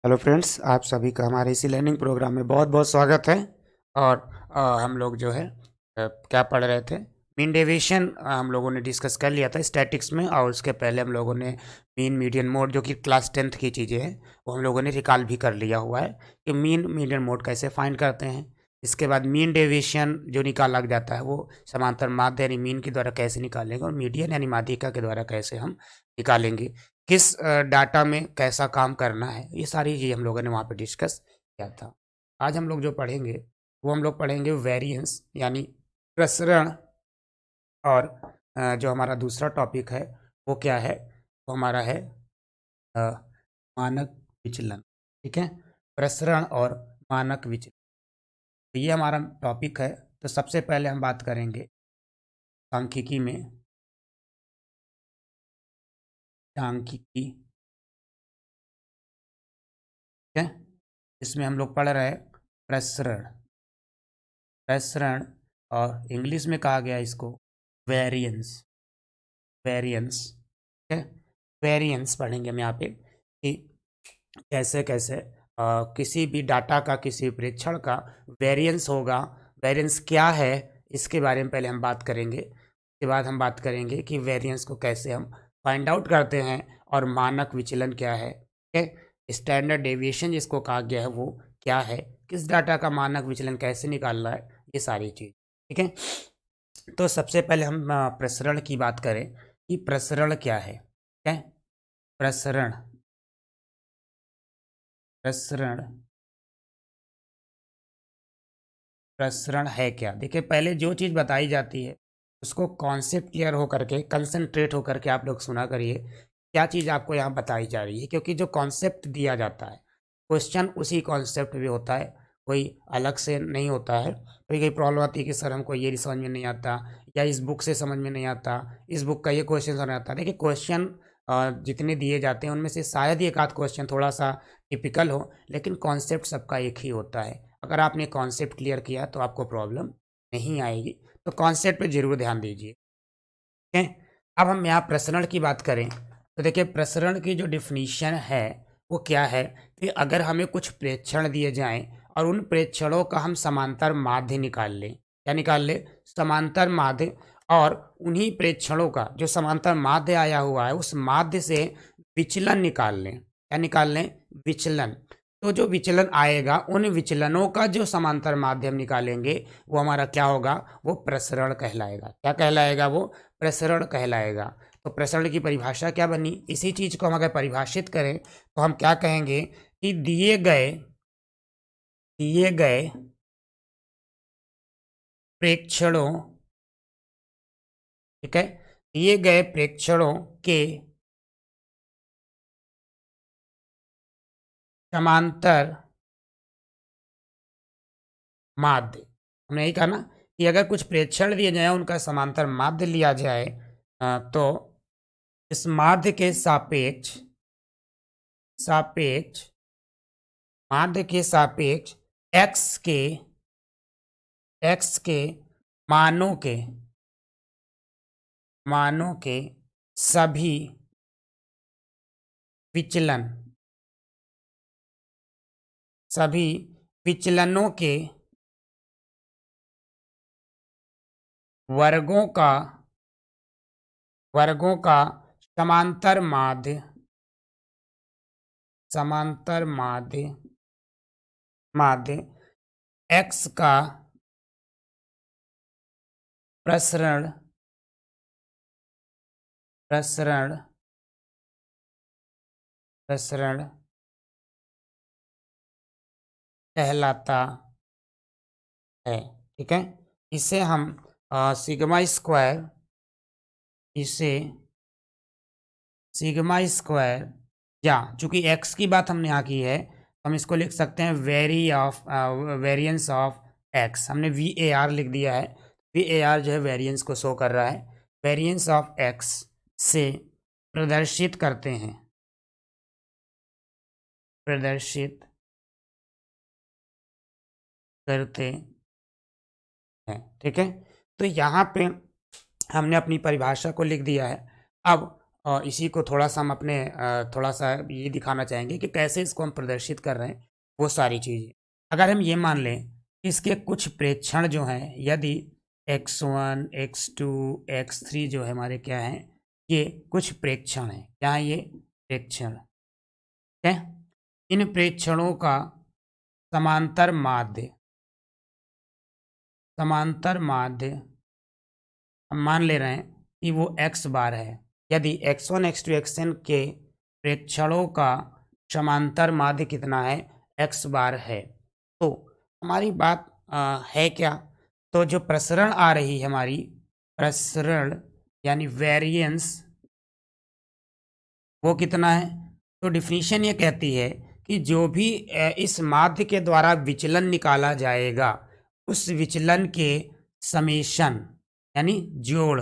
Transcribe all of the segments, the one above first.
Hello friends, आप सभी का हमारे इसी लर्निंग प्रोग्राम में बहुत बहुत स्वागत है। और हम लोग जो है क्या पढ़ रहे थे, मीन डेविएशन हम लोगों ने डिस्कस कर लिया था स्टैटिक्स में। और उसके पहले हम लोगों ने मीन मीडियन मोड, जो कि क्लास 10th की चीज़ें हैं, वो हम लोगों ने रिकॉल भी कर लिया हुआ है कि मीन मीडियन मोड कैसे फाइंड करते हैं। इसके बाद मीन डेविएशन जो निकाल लग जाता है वो समांतर माध्य यानी मीन के द्वारा कैसे निकालेंगे, और मीडियन यानी माध्यिका के द्वारा कैसे हम निकालेंगे, किस डाटा में कैसा काम करना है, ये सारी चीज़ हम लोगों ने वहाँ पे डिस्कस किया था। आज हम लोग जो पढ़ेंगे वो हम लोग पढ़ेंगे वेरिएंस यानी प्रसरण। और जो हमारा दूसरा टॉपिक है वो क्या है, वो हमारा है अ, मानक विचलन। ठीक है, प्रसरण और मानक विचलन, तो ये हमारा टॉपिक है। तो सबसे पहले हम बात करेंगे सांख्यिकी में, सांख्यिकी। ठीक है, इसमें हम लोग पढ़ रहे हैं प्रसरण, प्रसरण, और इंग्लिश में कहा गया इसको वेरिएंस, वेरिएंस। ठीक है, वेरिएंस पढ़ेंगे हम यहाँ पे कि कैसे कैसे किसी भी डाटा का, किसी प्रेक्षण का वेरिएंस होगा। वेरिएंस क्या है, इसके बारे में पहले हम बात करेंगे। उसके बाद हम बात करेंगे कि वेरिएंस को कैसे हम फाइंड आउट करते हैं, और मानक विचलन क्या है। ठीक है, स्टैंडर्ड डेविएशन जिसको कहा गया है वो क्या है, किस डाटा का मानक विचलन कैसे निकालना है, ये सारी चीज़। ठीक है, तो सबसे पहले हम प्रसरण की बात करें कि प्रसरण क्या है। ठीक है, प्रसरण, प्रसरण, प्रसरण है क्या। देखिए, पहले जो चीज़ बताई जाती है उसको कॉन्सेप्ट क्लियर होकर के, कंसंट्रेट होकर के आप लोग सुना करिए क्या चीज़ आपको यहाँ बताई जा रही है। क्योंकि जो कॉन्सेप्ट दिया जाता है, क्वेश्चन उसी कॉन्सेप्ट भी होता है, कोई अलग से नहीं होता है। कभी कभी प्रॉब्लम आती है कि सर हमको ये समझ में नहीं आता, या इस बुक से समझ में नहीं आता, इस बुक का ये क्वेश्चन समझ में आता है। देखिए, क्वेश्चन जितने दिए जाते हैं उनमें से शायद ही एक आध क्वेश्चन थोड़ा सा टिपिकल हो, लेकिन कॉन्सेप्ट सबका एक ही होता है। अगर आपने कॉन्सेप्ट क्लियर किया तो आपको प्रॉब्लम नहीं आएगी। तो कॉन्सेप्ट पे जरूर ध्यान दीजिए। ठीक है, अब हम यहाँ प्रसरण की बात करें तो देखिए, प्रसरण की जो डिफिनीशन है वो क्या है कि अगर हमें कुछ प्रेक्षण दिए जाएं और उन प्रेक्षणों का हम समांतर माध्य निकाल लें। क्या निकाल लें? समांतर माध्य। और उन्हीं प्रेक्षणों का जो समांतर माध्य आया हुआ है उस माध्य से विचलन निकाल लें। क्या निकाल लें? विचलन। तो जो विचलन आएगा उन विचलनों का जो समांतर माध्यम निकालेंगे वो हमारा क्या होगा? वो प्रसरण कहलाएगा। क्या कहलाएगा? वो प्रसरण कहलाएगा। तो प्रसरण की परिभाषा क्या बनी? इसी चीज को हम अगर परिभाषित करें तो हम क्या कहेंगे कि दिए गए प्रेक्षणों, ठीक है, दिए गए प्रेक्षणों के समांतर माध्य, हमने यही कहा ना कि अगर कुछ प्रेक्षण दिए जाए उनका समांतर माध्य लिया जाए, तो इस माध्य के सापेक्ष, सापेक्ष माध्य के सापेक्ष एक्स के, एक्स के मानों के, मानों के सभी विचलन, सभी विचलनों के वर्गों का, वर्गों का समांतर माध्य, समांतर माध्य, माध्य एक्स का प्रसरण, प्रसरण, प्रसरण कहलाता है। ठीक है, इसे हम सिग्मा स्क्वायर, इसे सिग्मा स्क्वायर, या चूंकि एक्स की बात हमने यहाँ की है तो हम इसको लिख सकते हैं वेरिएंस ऑफ एक्स। हमने वी ए आर लिख दिया है। वी ए आर जो है वेरिएंस को शो कर रहा है। वेरिएंस ऑफ एक्स से प्रदर्शित करते हैं, प्रदर्शित करते हैं। ठीक है, तो यहाँ पे हमने अपनी परिभाषा को लिख दिया है। अब और इसी को थोड़ा सा हम अपने थोड़ा सा ये दिखाना चाहेंगे कि कैसे इसको हम प्रदर्शित कर रहे हैं, वो सारी चीज़ें। अगर हम ये मान लें कि इसके कुछ प्रेक्षण जो हैं, यदि x1 x2 x3 जो है हमारे क्या हैं, ये कुछ प्रेक्षण हैं। क्या है ये? प्रेक्षण है। इन प्रेक्षणों का समांतर माध्य हम मान ले रहे हैं कि वो x बार है। यदि x1 x2 xn के प्रेक्षणों का समांतर माध्य कितना है? x बार है। तो हमारी बात है क्या? तो जो प्रसरण आ रही है हमारी, प्रसरण यानी वेरिएंस, वो कितना है? तो डिफिनीशन ये कहती है कि जो भी इस माध्य के द्वारा विचलन निकाला जाएगा, उस विचलन के समेशन यानी जोड़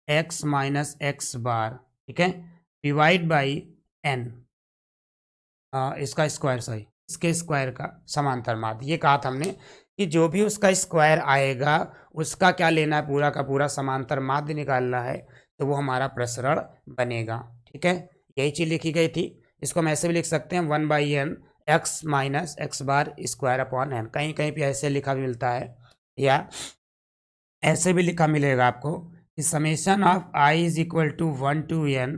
x माइनस एक्स बार, ठीक है, डिवाइड बाई n, इसका स्क्वायर, सॉरी इसके स्क्वायर का समांतर माध्य। ये कहा था हमने कि जो भी उसका स्क्वायर आएगा उसका क्या लेना है? पूरा का पूरा समांतर माध्य निकालना है, तो वो हमारा प्रसरण बनेगा। ठीक है, यही चीज़ लिखी गई थी। इसको हम ऐसे भी लिख सकते हैं 1/n x minus x bar square upon n। कहीं कहीं पे ऐसे लिखा भी मिलता है, या ऐसे भी लिखा मिलेगा आपको कि summation of i is equal to 1 to n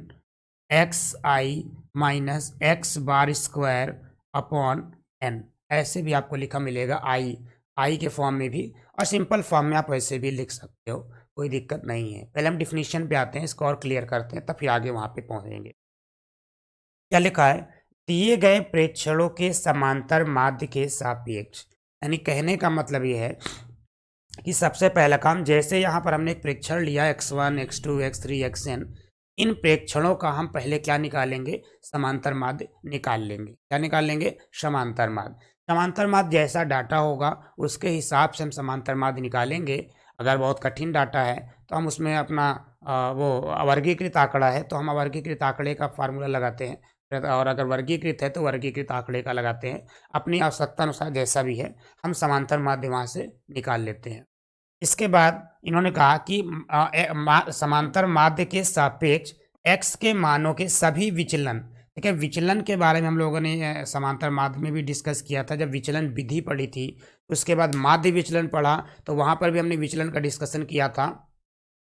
x i minus x bar square upon n। ऐसे भी आपको लिखा मिलेगा आई के फॉर्म में भी, और सिंपल फॉर्म में आप वैसे भी लिख सकते हो, कोई दिक्कत नहीं है। पहले हम डिफिनीशन पे आते हैं, इसको और क्लियर करते हैं, तब फिर आगे वहाँ पे पहुँचेंगे। क्या लिखा है? दिए गए प्रेक्षणों के समांतर माध्य के सापेक्ष, यानी कहने का मतलब ये है कि सबसे पहला काम, जैसे यहाँ पर हमने एक प्रेक्षण लिया x1 x2 x3 xn, इन प्रेक्षणों का हम पहले क्या निकालेंगे? समांतर माध्य निकाल लेंगे। क्या निकाल लेंगे? समांतर माध्य। समांतर माध्य जैसा डाटा होगा उसके हिसाब से हम समांतर माध्य निकालेंगे। अगर बहुत कठिन डाटा है तो हम उसमें अपना वो अवर्गीकृत आंकड़ा है तो हम अवर्गीकृत आंकड़े का फार्मूला लगाते हैं, और अगर वर्गीकृत है तो वर्गीकृत आंकड़े का लगाते हैं। अपनी आवश्यकता अनुसार जैसा भी है हम समांतर माध्य वहाँ से निकाल लेते हैं। इसके बाद इन्होंने कहा कि समांतर माध्य के सापेक्ष x के मानों के सभी विचलन, ठीक है, विचलन के बारे में हम लोगों ने समांतर माध्य में भी डिस्कस किया था। जब विचलन विधि पढ़ी थी, उसके बाद माध्य विचलन पढ़ा, तो वहाँ पर भी हमने विचलन का डिस्कशन किया था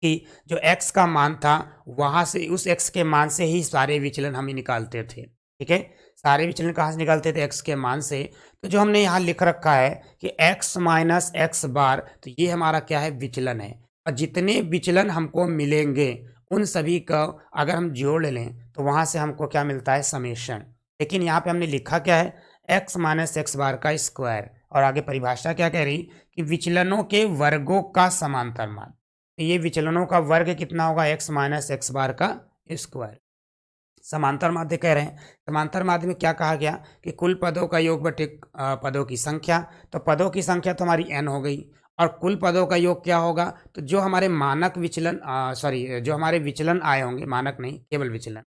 कि जो x का मान था वहाँ से, उस x के मान से ही सारे विचलन हम ही निकालते थे। ठीक है, सारे विचलन कहाँ से निकालते थे? x के मान से। तो जो हमने यहाँ लिख रखा है कि x माइनस एक्स बार, तो ये हमारा क्या है? विचलन है। और जितने विचलन हमको मिलेंगे उन सभी का अगर हम जोड़ लें तो वहाँ से हमको क्या मिलता है? समेशन। लेकिन यहाँ पे हमने लिखा क्या है? x माइनस एक्स बार का स्क्वायर, और आगे परिभाषा क्या कह रही कि विचलनों के वर्गों का समांतर माध्य। तो ये विचलनों का वर्ग कितना होगा? x माइनस एक्स बार का स्क्वायर। समांतर माध्य कह रहे हैं। समांतर माध्य में क्या कहा गया कि कुल पदों का योग बटे पदों की संख्या। तो पदों की संख्या तो हमारी n हो गई, और कुल पदों का योग क्या होगा? तो जो हमारे मानक विचलन, जो हमारे विचलन आए होंगे, मानक नहीं केवल विचलन,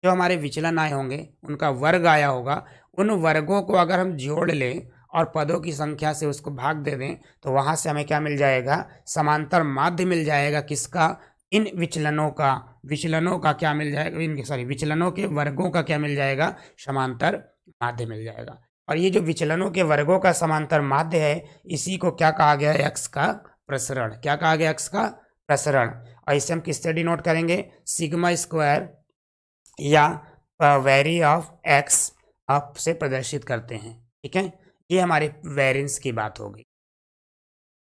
जो हमारे विचलन आए होंगे उनका वर्ग आया होगा, उन वर्गों को अगर हम जोड़ लें और पदों की संख्या से उसको भाग दे दें तो वहाँ से हमें क्या मिल जाएगा? समांतर माध्य मिल जाएगा। किसका? इन विचलनों का क्या मिल जाएगा? विचलनों के वर्गों का क्या मिल जाएगा? समांतर माध्य मिल जाएगा। और ये जो विचलनों के वर्गों का समांतर माध्य है, इसी को क्या कहा गया? एक्स का प्रसरण। क्या कहा गया? एक्स का प्रसरण। और इसे हम किससे डिनोट करेंगे? सिग्मा स्क्वायर या वेरी ऑफ एक्स अप से प्रदर्शित करते हैं। ठीक है, ये हमारे वेरिएंस की बात हो गई।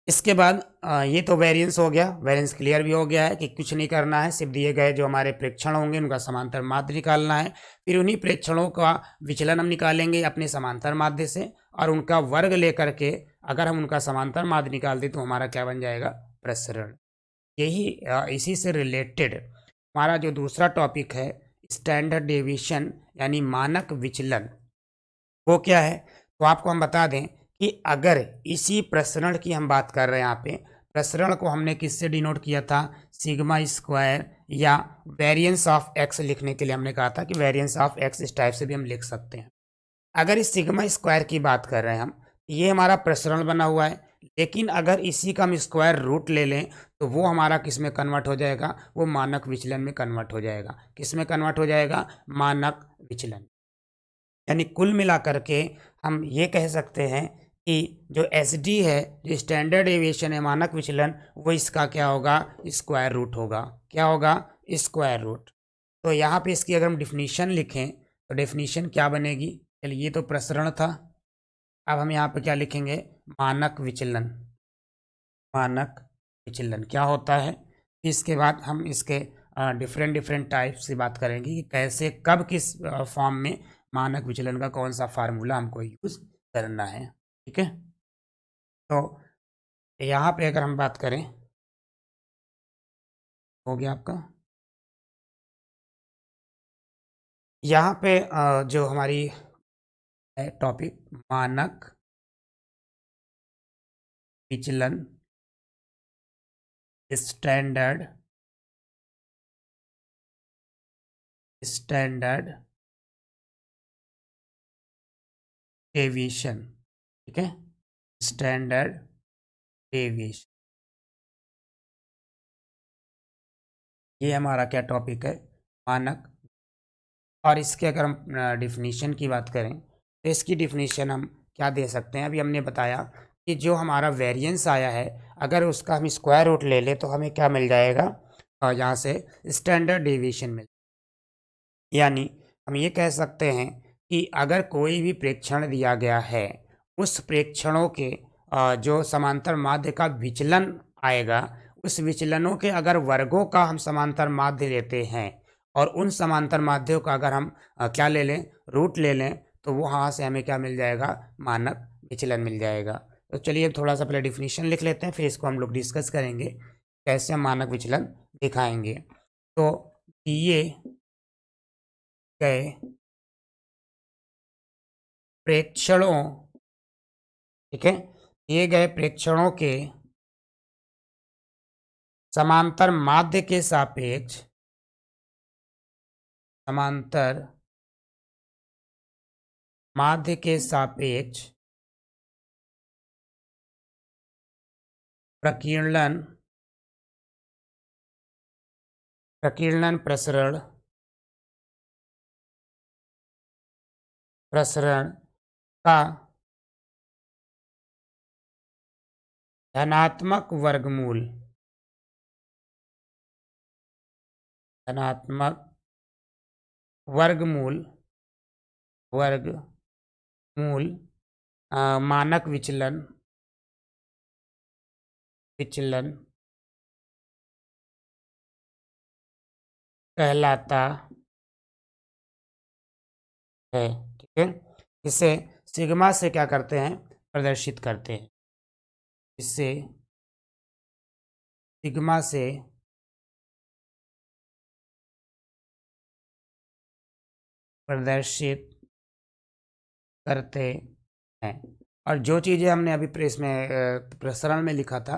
इसके बाद ये तो वेरिएंस हो गया, वेरिएंस क्लियर भी हो गया है कि कुछ नहीं करना है, सिर्फ दिए गए जो हमारे प्रेक्षण होंगे उनका समांतर माध्य निकालना है। फिर उन्हीं प्रेक्षणों का विचलन हम निकालेंगे अपने समांतर माध्य से, और उनका वर्ग लेकर के अगर हम उनका समांतर माध्य निकाल दें तो हमारा क्या बन जाएगा? प्रसरण। यही इसी से रिलेटेड हमारा जो दूसरा टॉपिक है, स्टैंडर्ड डेविएशन यानी मानक विचलन, वो क्या है? तो आपको हम बता दें कि अगर इसी प्रसरण की हम बात कर रहे हैं, यहाँ पे प्रसरण को हमने किससे डिनोट किया था? सिग्मा स्क्वायर या वेरिएंस ऑफ एक्स लिखने के लिए हमने कहा था कि वेरिएंस ऑफ एक्स इस टाइप से भी हम लिख सकते हैं। अगर इस सिग्मा स्क्वायर की बात कर रहे हैं हम, ये हमारा प्रसरण बना हुआ है, लेकिन अगर इसी का हम स्क्वायर रूट ले लें तो वो हमारा किस में कन्वर्ट हो जाएगा, वो मानक विचलन में कन्वर्ट हो जाएगा। किस में कन्वर्ट हो जाएगा, मानक विचलन। यानी कुल मिलाकर के हम ये कह सकते हैं कि जो एस डी है, जो स्टैंडर्ड डेविएशन है, मानक विचलन, वो इसका क्या होगा, स्क्वायर रूट होगा। क्या होगा, स्क्वायर रूट। तो यहाँ पे इसकी अगर हम डिफिनीशन लिखें तो डेफिनीशन क्या बनेगी, चलिए ये तो प्रसरण था, अब हम यहाँ पे क्या लिखेंगे, मानक विचलन। मानक विचलन क्या होता है, इसके बाद हम इसके डिफरेंट डिफरेंट टाइप से बात करेंगे कि कैसे कब किस फॉर्म में मानक विचलन का कौन सा फार्मूला हमको यूज करना है। ठीक है, तो यहाँ पे अगर हम बात करें, हो गया आपका यहाँ पे जो हमारी है टॉपिक, मानक विचलन, स्टैंडर्ड स्टैंडर्ड डेविएशन। ठीक है, स्टैंडर्ड डेविएशन, ये हमारा क्या टॉपिक है, मानक। और इसके अगर हम डिफिनीशन की बात करें तो इसकी डिफिनीशन हम क्या दे सकते हैं, अभी हमने बताया कि जो हमारा वेरिएंस आया है अगर उसका हम स्क्वायर रूट ले लें तो हमें क्या मिल जाएगा, यहाँ से स्टैंडर्ड डेविएशन मिल, यानी हम ये कह सकते हैं कि अगर कोई भी प्रेक्षण दिया गया है, उस प्रेक्षणों के जो समांतर माध्य का विचलन आएगा, उस विचलनों के अगर वर्गों का हम समांतर माध्य लेते हैं और उन समांतर माध्यों का अगर हम क्या ले लें, रूट ले लें, तो वो वहाँ से हमें क्या मिल जाएगा, मानक विचलन मिल जाएगा। तो चलिए थोड़ा सा पहले डिफिनीशन लिख लेते हैं, फिर इसको हम लोग डिस्कस करेंगे कैसे हम मानक विचलन दिखाएंगे। तो दिए गए प्रेक्षणों, ठीक है, दिए गए प्रेक्षणों के समांतर माध्य के सापेक्ष, समांतर माध्य के सापेक्ष प्रकीर्णन, प्रकीर्णन प्रसरण, प्रसरण का धनात्मक वर्गमूल, धनात्मक वर्गमूल, वर्गमूल मानक विचलन, विचलन कहलाता है। ठीक है, इसे सिग्मा से क्या करते हैं, प्रदर्शित करते हैं, इससे सिग्मा से प्रदर्शित करते हैं। और जो चीज़ें हमने अभी प्रेस में प्रसरण में लिखा था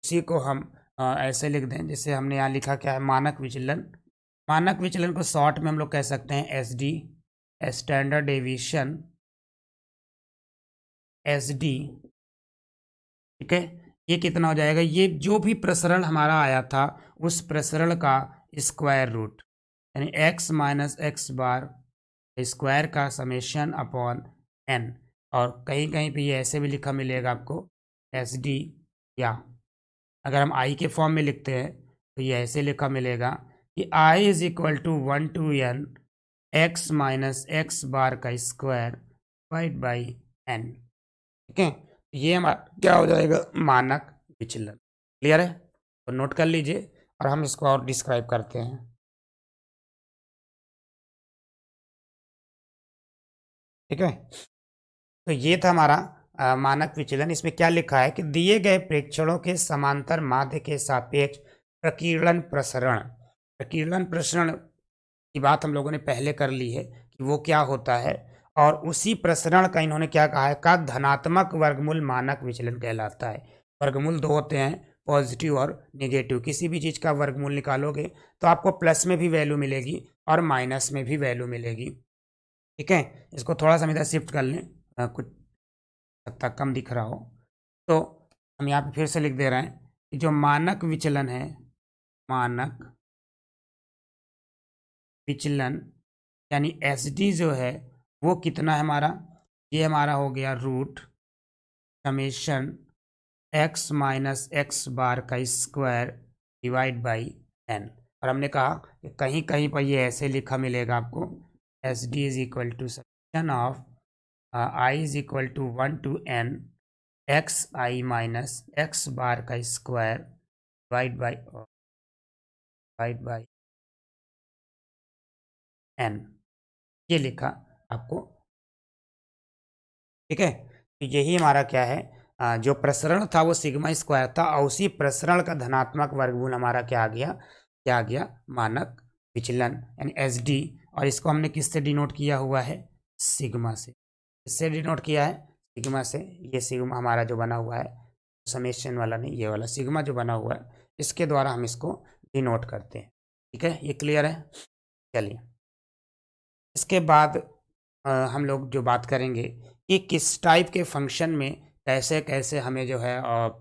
उसी को हम ऐसे लिख दें, जैसे हमने यहाँ लिखा क्या है, मानक विचलन। मानक विचलन को शॉर्ट में हम लोग कह सकते हैं S D, standard deviation, S D. ठीक है, ये कितना हो जाएगा, ये जो भी प्रसरण हमारा आया था उस प्रसरण का स्क्वायर रूट, यानी x minus x bar square का समेशन अपॉन एन। और कहीं कहीं पे ये ऐसे भी लिखा मिलेगा आपको एस डी, या अगर हम आई के फॉर्म में लिखते हैं तो ये ऐसे लिखा मिलेगा कि i is equal to 1 to n x minus x bar का स्क्वायर डिवाइड बाई एन। ठीक है, ये हमारा क्या हो जाएगा, मानक विचलन। क्लियर है, तो नोट कर लीजिए और हम इसको और डिस्क्राइब करते हैं। ठीक है, तो ये था हमारा मानक विचलन। इसमें क्या लिखा है कि दिए गए प्रेक्षणों के समांतर माध्य के सापेक्ष प्रकीर्णन प्रसरण, प्रकीर्णन प्रसरण की बात हम लोगों ने पहले कर ली है कि वो क्या होता है, और उसी प्रसरण का इन्होंने क्या कहा है, का धनात्मक वर्गमूल मानक विचलन कहलाता है। वर्गमूल दो होते हैं, पॉजिटिव और नेगेटिव। किसी भी चीज़ का वर्गमूल निकालोगे तो आपको प्लस में भी वैल्यू मिलेगी और माइनस में भी वैल्यू मिलेगी। ठीक है, इसको थोड़ा सा हम इधर शिफ्ट कर लें, कुछ हद तक कम दिख रहा हो। तो हम यहाँ पे फिर से लिख दे रहे हैं कि जो मानक विचलन है, मानक विचलन यानी एस डी जो है वो कितना है हमारा, ये हमारा हो गया root summation x minus x bar का स्क्वायर डिवाइड बाई एन। और हमने कहा कि कहीं कहीं पर ये ऐसे लिखा मिलेगा आपको, S D is equal to summation of i is equal to 1 to n x i minus x bar का स्क्वायर डिवाइड बाई एन, ये लिखा आपको। ठीक है, तो यही हमारा क्या है, जो प्रसरण था वो सिग्मा स्क्वायर था, और उसी प्रसरण का धनात्मक वर्गमूल हमारा क्या आ गया, क्या आ गया, मानक विचलन यानी एस डी। और इसको हमने किससे डिनोट किया हुआ है, सिग्मा से। इससे डिनोट किया है सिग्मा से। ये सिग्मा हमारा जो बना हुआ है, समेशन वाला नहीं, ये वाला सिग्मा जो बना हुआ है, इसके द्वारा हम इसको डिनोट करते हैं। ठीक है, ये क्लियर है। चलिए, इसके बाद हम लोग जो बात करेंगे कि किस टाइप के फंक्शन में कैसे कैसे हमें जो है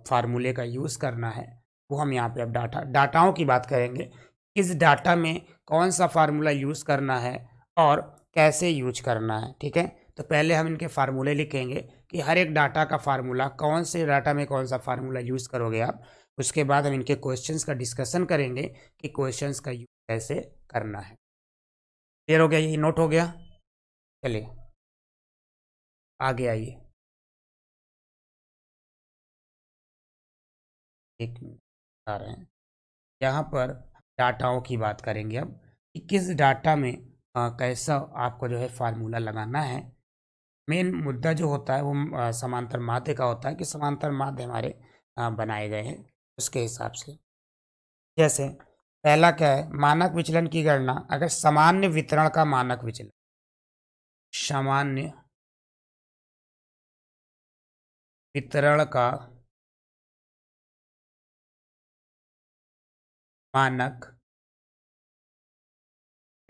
फार्मूले का यूज़ करना है, वो हम यहाँ पे अब डाटाओं की बात करेंगे। किस डाटा में कौन सा फार्मूला यूज़ करना है और कैसे यूज करना है। ठीक है, तो पहले हम इनके फार्मूले लिखेंगे कि हर एक डाटा का फार्मूला, कौन से डाटा में कौन सा फार्मूला यूज़ करोगे आप। उसके बाद हम इनके क्वेश्चंस का डिस्कशन करेंगे कि क्वेश्चंस का यूज कैसे करना है। क्लियर हो गया, ये नोट हो गया। चलिए आगे आइए, एक मिनट आ रहे हैं। यहाँ पर डाटाओं की बात करेंगे अब कि किस डाटा में कैसा आपको जो है फार्मूला लगाना है। मेन मुद्दा जो होता है वो समांतर माध्य का होता है कि समांतर माध्य हमारे बनाए गए हैं उसके हिसाब से। जैसे पहला क्या है, मानक विचलन की गणना। अगर सामान्य वितरण का मानक विचलन, सामान्य वितरण का मानक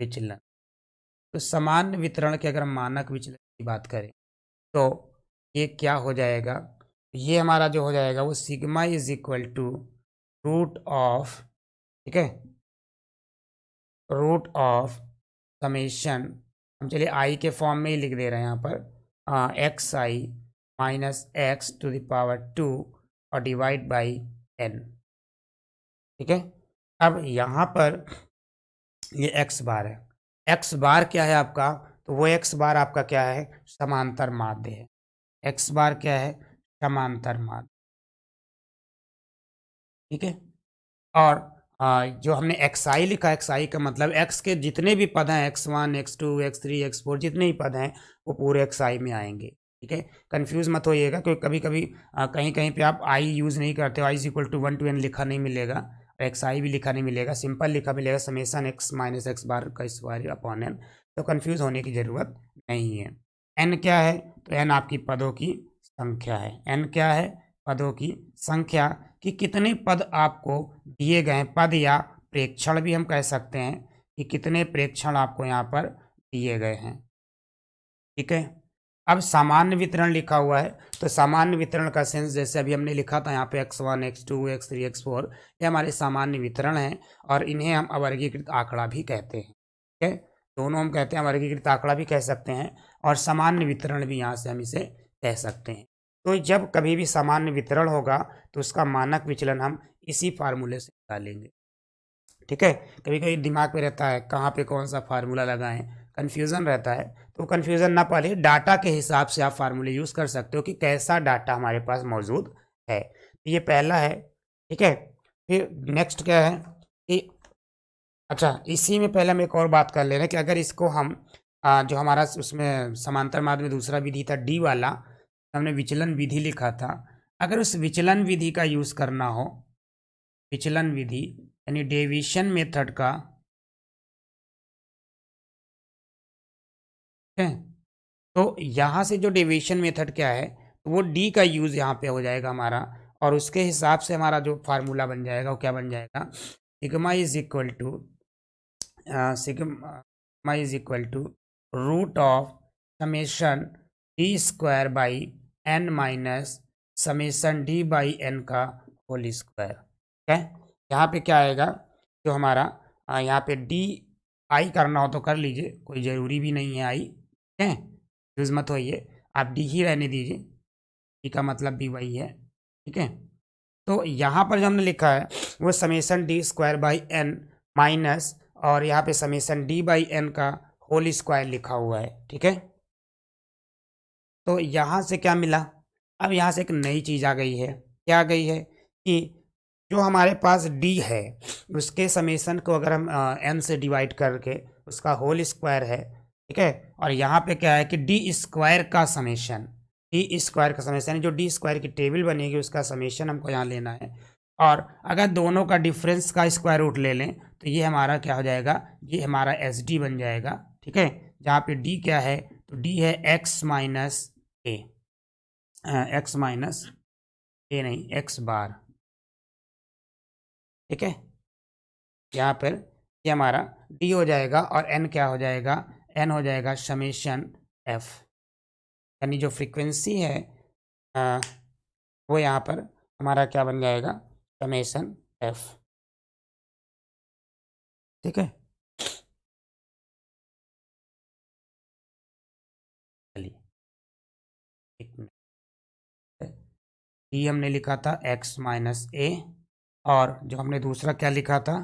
विचलन, तो सामान्य वितरण के अगर हम मानक विचलन की बात करें तो ये क्या हो जाएगा, ये हमारा जो हो जाएगा वो sigma is equal to root of, ठीक है, रूट ऑफ समेशन, हम चलिए आई के फॉर्म में ही लिख दे रहे हैं यहाँ पर, x i minus x to the power 2 और डिवाइड बाई एन। ठीक है, अब यहाँ पर ये एक्स बार है। एक्स बार क्या है आपका, तो वो एक्स बार आपका क्या है, समांतर माध्य है। एक्स बार क्या है, समांतर माध्य। ठीक है, और जो हमने एक्स आई लिखा, एक्स आई का मतलब एक्स के जितने भी पद हैं, x one x two x three x four, जितने भी पद हैं वो पूरे एक्स आई में आएंगे। ठीक है, कंफ्यूज मत होइएगा, क्योंकि कभी कभी कहीं कहीं पे आप आई यूज़ नहीं करते हो, i is equal to 1 to n लिखा नहीं मिलेगा, एक्स आई भी लिखा नहीं मिलेगा, सिंपल लिखा मिलेगा summation x minus x bar का स्क्वायर अपॉन एन। तो कन्फ्यूज़ होने की ज़रूरत नहीं है। एन क्या है, तो एन आपकी पदों की संख्या है। एन क्या है, पदों की संख्या, कि कितने पद आपको दिए गए हैं। पद या प्रेक्षण भी हम कह सकते हैं कि कितने प्रेक्षण आपको यहाँ पर दिए गए हैं। ठीक है, अब सामान्य वितरण लिखा हुआ है, तो सामान्य वितरण का सेंस जैसे अभी हमने लिखा था यहाँ पे x1 x2 x3 x4, ये हमारे सामान्य वितरण हैं और इन्हें हम अवर्गीकृत आंकड़ा भी कहते हैं। ठीक है, दोनों हम कहते हैं, अवर्गीकृत आंकड़ा भी कह सकते हैं और सामान्य वितरण भी यहाँ से हम इसे कह सकते हैं। तो जब कभी भी सामान्य वितरण होगा तो उसका मानक विचलन हम इसी फार्मूले से निकालेंगे। ठीक है, कभी कभी दिमाग में रहता है कहाँ पे कौन सा फार्मूला लगाएं, कन्फ्यूज़न रहता है, तो कन्फ्यूज़न ना पालिए, डाटा के हिसाब से आप फार्मूले यूज़ कर सकते हो कि कैसा डाटा हमारे पास मौजूद है। तो ये पहला है। ठीक है, फिर नेक्स्ट क्या है कि अच्छा, इसी में पहले हम एक और बात कर ले रहे हैं कि अगर इसको हम जो हमारा उसमें समांतर माध्य में दूसरा विधि था डी वाला, हमने विचलन विधि लिखा था, अगर उस विचलन विधि का यूज़ करना हो, विचलन विधि यानी डेविएशन मेथड का, ठीक है, तो यहाँ से जो डेविएशन मेथड क्या है, तो वो डी का यूज़ यहाँ पे हो जाएगा हमारा, और उसके हिसाब से हमारा जो फार्मूला बन जाएगा वो क्या बन जाएगा, sigma is equal to sigma is equal to root of summation d square by n minus summation d by n का होल स्क्वायर। ठीक है, यहाँ पे क्या आएगा, जो हमारा यहाँ पे डी आई करना हो तो कर लीजिए, कोई ज़रूरी भी नहीं है आई। ठीक है, यूज़ मत होइए, आप डी ही रहने दीजिए, डी का मतलब भी वही है। ठीक है, तो यहाँ पर जो हमने लिखा है वो summation d square by n minus, और यहाँ पे समेसन डी बाई एन का होल स्क्वायर लिखा हुआ है। ठीक है, तो यहाँ से क्या मिला, अब यहाँ से एक नई चीज़ आ गई है। क्या आ गई है कि जो हमारे पास डी है उसके समेसन को अगर हम एन से डिवाइड करके उसका होल स्क्वायर है। ठीक है, और यहाँ पे क्या है कि डी स्क्वायर का समेशन, डी स्क्वायर का समेशन, जो डी स्क्वायर की टेबल बनेगी उसका समेशन हमको यहाँ लेना है। और अगर दोनों का डिफरेंस का स्क्वायर रूट ले लें तो ये हमारा क्या हो जाएगा, ये हमारा एस डी बन जाएगा। ठीक है, जहाँ पे डी क्या है, तो डी है एक्स माइनस ए, एक्स माइनस ए नहीं, एक्स बार। ठीक है, यहाँ पर ये हमारा डी हो जाएगा और एन क्या हो जाएगा, एन हो जाएगा समेशन एफ, यानी जो फ्रीक्वेंसी है अ, वो यहाँ पर हमारा क्या बन जाएगा, समेशन एफ। ठीक है, चलिए एक मिनट, डी हमने लिखा था एक्स माइनस ए, और जो हमने दूसरा क्या लिखा था,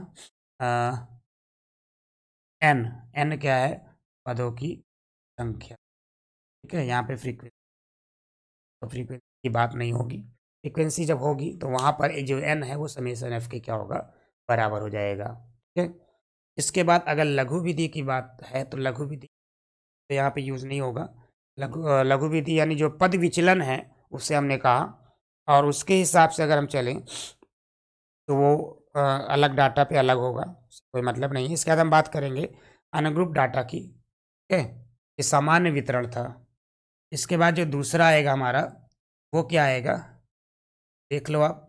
एन, एन क्या है, पदों की संख्या। ठीक है, यहाँ पे फ्रीक्वेंसी, तो फ्रीक्वेंसी की बात नहीं होगी, फ्रीक्वेंसी जब होगी तो वहाँ पर जो एन है वो समेसन एफ के क्या होगा, बराबर हो जाएगा। ठीक है, इसके बाद अगर लघु विधि की बात है तो लघु विधि तो यहाँ पे यूज़ नहीं होगा। लघु विधि यानी जो पद विचलन है उससे हमने कहा, और उसके हिसाब से अगर हम चलें तो वो अलग डाटा पे अलग होगा, कोई मतलब नहीं है। इसके बाद हम बात करेंगे अनुग्रुप डाटा की। ठीक है, ये सामान्य वितरण था। इसके बाद जो दूसरा आएगा हमारा वो क्या आएगा, देख लो आप,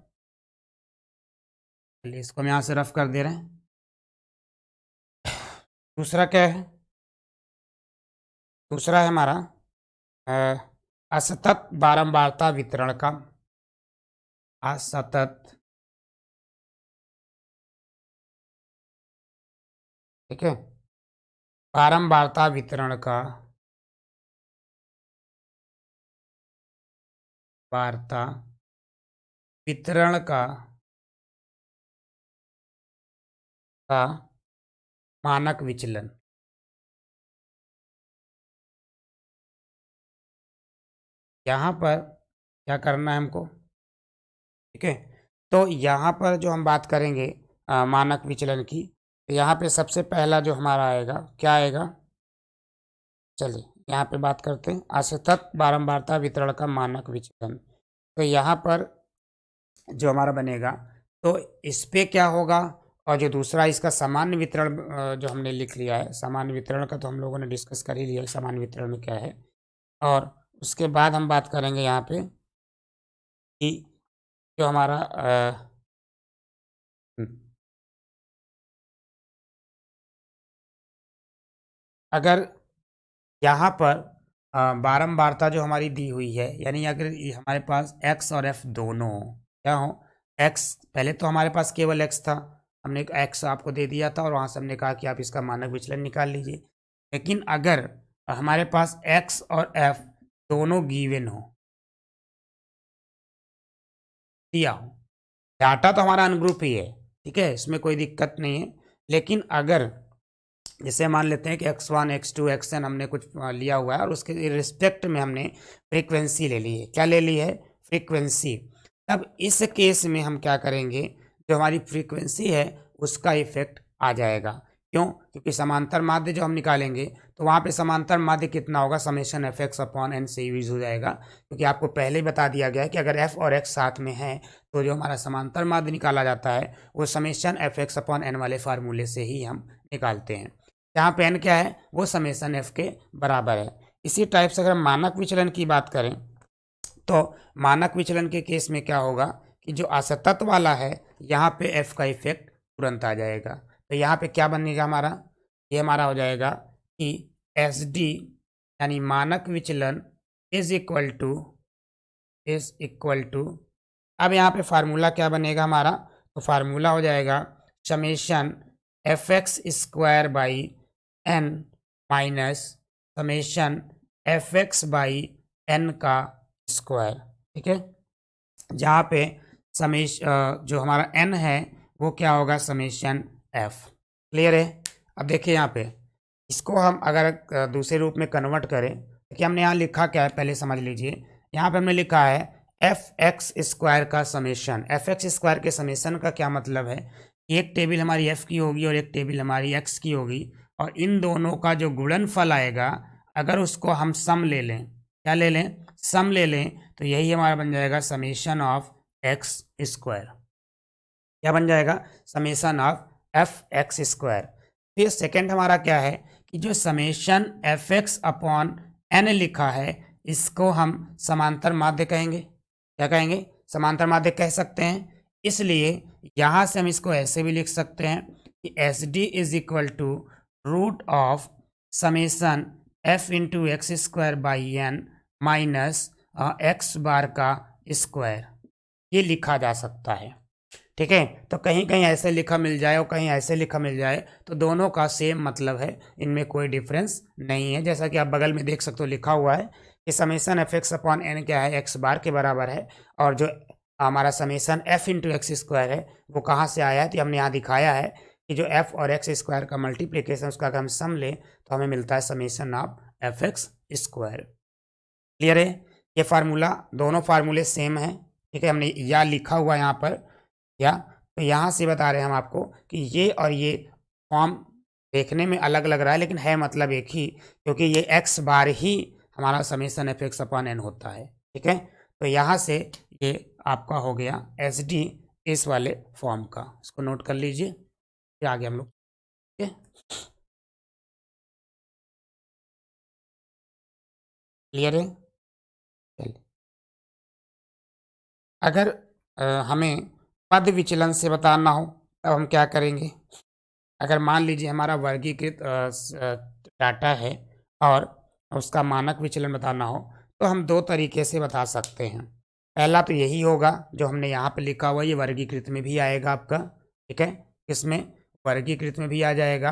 चलिए इसको हम यहाँ से रफ कर दे रहे हैं। दूसरा क्या है, दूसरा है हमारा अ, असतत बारंबारता वितरण का, असतत। ठीक है, बारंबारता वितरण का, वार्ता वितरण का मानक विचलन। यहाँ पर क्या करना है हमको, ठीक है, तो यहाँ पर जो हम बात करेंगे मानक विचलन की, तो यहाँ पे सबसे पहला जो हमारा आएगा क्या आएगा, चलिए यहाँ पे बात करते हैं असतत बारंबारता वितरण का मानक विचलन। तो यहाँ पर जो हमारा बनेगा तो इस पे क्या होगा, और जो दूसरा इसका सामान्य वितरण जो हमने लिख लिया है, सामान्य वितरण का तो हम लोगों ने डिस्कस कर ही लिया है, सामान्य वितरण में क्या है। और उसके बाद हम बात करेंगे यहाँ पे कि जो हमारा अगर यहाँ पर बारंबारता जो हमारी दी हुई है, यानी अगर हमारे पास एक्स और एफ दोनों हो, क्या हो, एक्स पहले तो हमारे पास केवल एक्स था, हमने एक एक्स आपको दे दिया था और वहाँ से हमने कहा कि आप इसका मानक विचलन निकाल लीजिए। लेकिन अगर हमारे पास एक्स और एफ दोनों गिवन हो, दिया हो, डाटा तो हमारा अनग्रुप ही है, ठीक है, इसमें कोई दिक्कत नहीं है। लेकिन अगर जैसे मान लेते हैं कि x1 x2 xn हमने कुछ लिया हुआ है और उसके रिस्पेक्ट में हमने फ्रीक्वेंसी ले ली है, क्या ले ली है, फ्रीक्वेंसी। तब इस केस में हम क्या करेंगे, जो हमारी फ्रीक्वेंसी है उसका इफेक्ट आ जाएगा। क्यों, क्योंकि समांतर माध्य जो हम निकालेंगे तो वहाँ पे समांतर माध्य कितना होगा, summation f x upon n से यूज हो जाएगा, क्योंकि आपको पहले ही बता दिया गया है कि अगर एफ और एक्स साथ में है तो जो हमारा समांतर माध्य निकाला जाता है वो summation f x upon n वाले फार्मूले से ही हम निकालते हैं। यहाँ पे एन क्या है, वो समेशन एफ के बराबर है। इसी टाइप से अगर मानक विचलन की बात करें तो मानक विचलन के केस में क्या होगा कि जो असतत वाला है यहाँ पे एफ का इफेक्ट तुरंत आ जाएगा। तो यहाँ पे क्या बनेगा हमारा, ये हमारा हो जाएगा कि एस डी यानी मानक विचलन is equal to is equal to, अब यहाँ पे फार्मूला क्या बनेगा हमारा, तो फार्मूला हो जाएगा summation f x square by n minus summation f x by n का स्क्वायर। ठीक है, जहाँ पे जो हमारा एन है वो क्या होगा, समेशन एफ। क्लियर है। अब देखिए यहाँ पे इसको हम अगर दूसरे रूप में कन्वर्ट करें, कि हमने यहाँ लिखा क्या है पहले समझ लीजिए। यहाँ पे हमने लिखा है एफ एक्स स्क्वायर का समेशन। एफ एक्स स्क्वायर के समेशन का क्या मतलब है, एक टेबल हमारी एफ की होगी और एक टेबल हमारी एक्स की होगी, और इन दोनों का जो गुणनफल आएगा अगर उसको हम सम ले लें, क्या ले लें, सम ले लें, तो यही हमारा बन जाएगा समेशन ऑफ एक्स स्क्वायर। क्या बन जाएगा, summation of f x square. फिर सेकेंड हमारा क्या है कि जो summation f x upon n लिखा है इसको हम समांतर माध्य कहेंगे। क्या कहेंगे, समांतर माध्य कह सकते हैं। इसलिए यहाँ से हम इसको ऐसे भी लिख सकते हैं कि S D is equal to root of summation f into x square by n minus x bar का स्क्वायर, ये लिखा जा सकता है। ठीक है, तो कहीं कहीं ऐसे लिखा मिल जाए और कहीं ऐसे लिखा मिल जाए तो दोनों का सेम मतलब है, इनमें कोई डिफरेंस नहीं है। जैसा कि आप बगल में देख सकते हो लिखा हुआ है कि summation f x upon n क्या है, एक्स बार के बराबर है, और जो हमारा summation f into x square है वो कहाँ से आया है, तो हमने यहाँ दिखाया है कि जो एफ और एक्स स्क्वायर का मल्टीप्लीकेशन उसका अगर हम सम लें तो हमें मिलता है summation of f x square. Clear है, ये फार्मूला, दोनों फार्मूले सेम हैं। ठीक है, हमने या लिखा हुआ यहाँ पर या, तो यहाँ से बता रहे हैं हम आपको कि ये और ये फॉर्म देखने में अलग लग रहा है लेकिन है मतलब एक ही, क्योंकि ये एक्स बार ही हमारा summation f x upon n होता है। ठीक है, तो यहाँ से ये आपका हो गया एस डी इस वाले फॉर्म का, इसको नोट कर लीजिए। फिर आगे हम लोग, ठीक है, क्लियर है। चलिए, अगर हमें पद विचलन से बताना हो तब हम क्या करेंगे। अगर मान लीजिए हमारा वर्गीकृत डाटा है और उसका मानक विचलन बताना हो तो हम दो तरीके से बता सकते हैं। पहला तो यही होगा जो हमने यहाँ पे लिखा हुआ, ये वर्गीकृत में भी आएगा आपका। ठीक है, इसमें वर्गीकृत में भी आ जाएगा,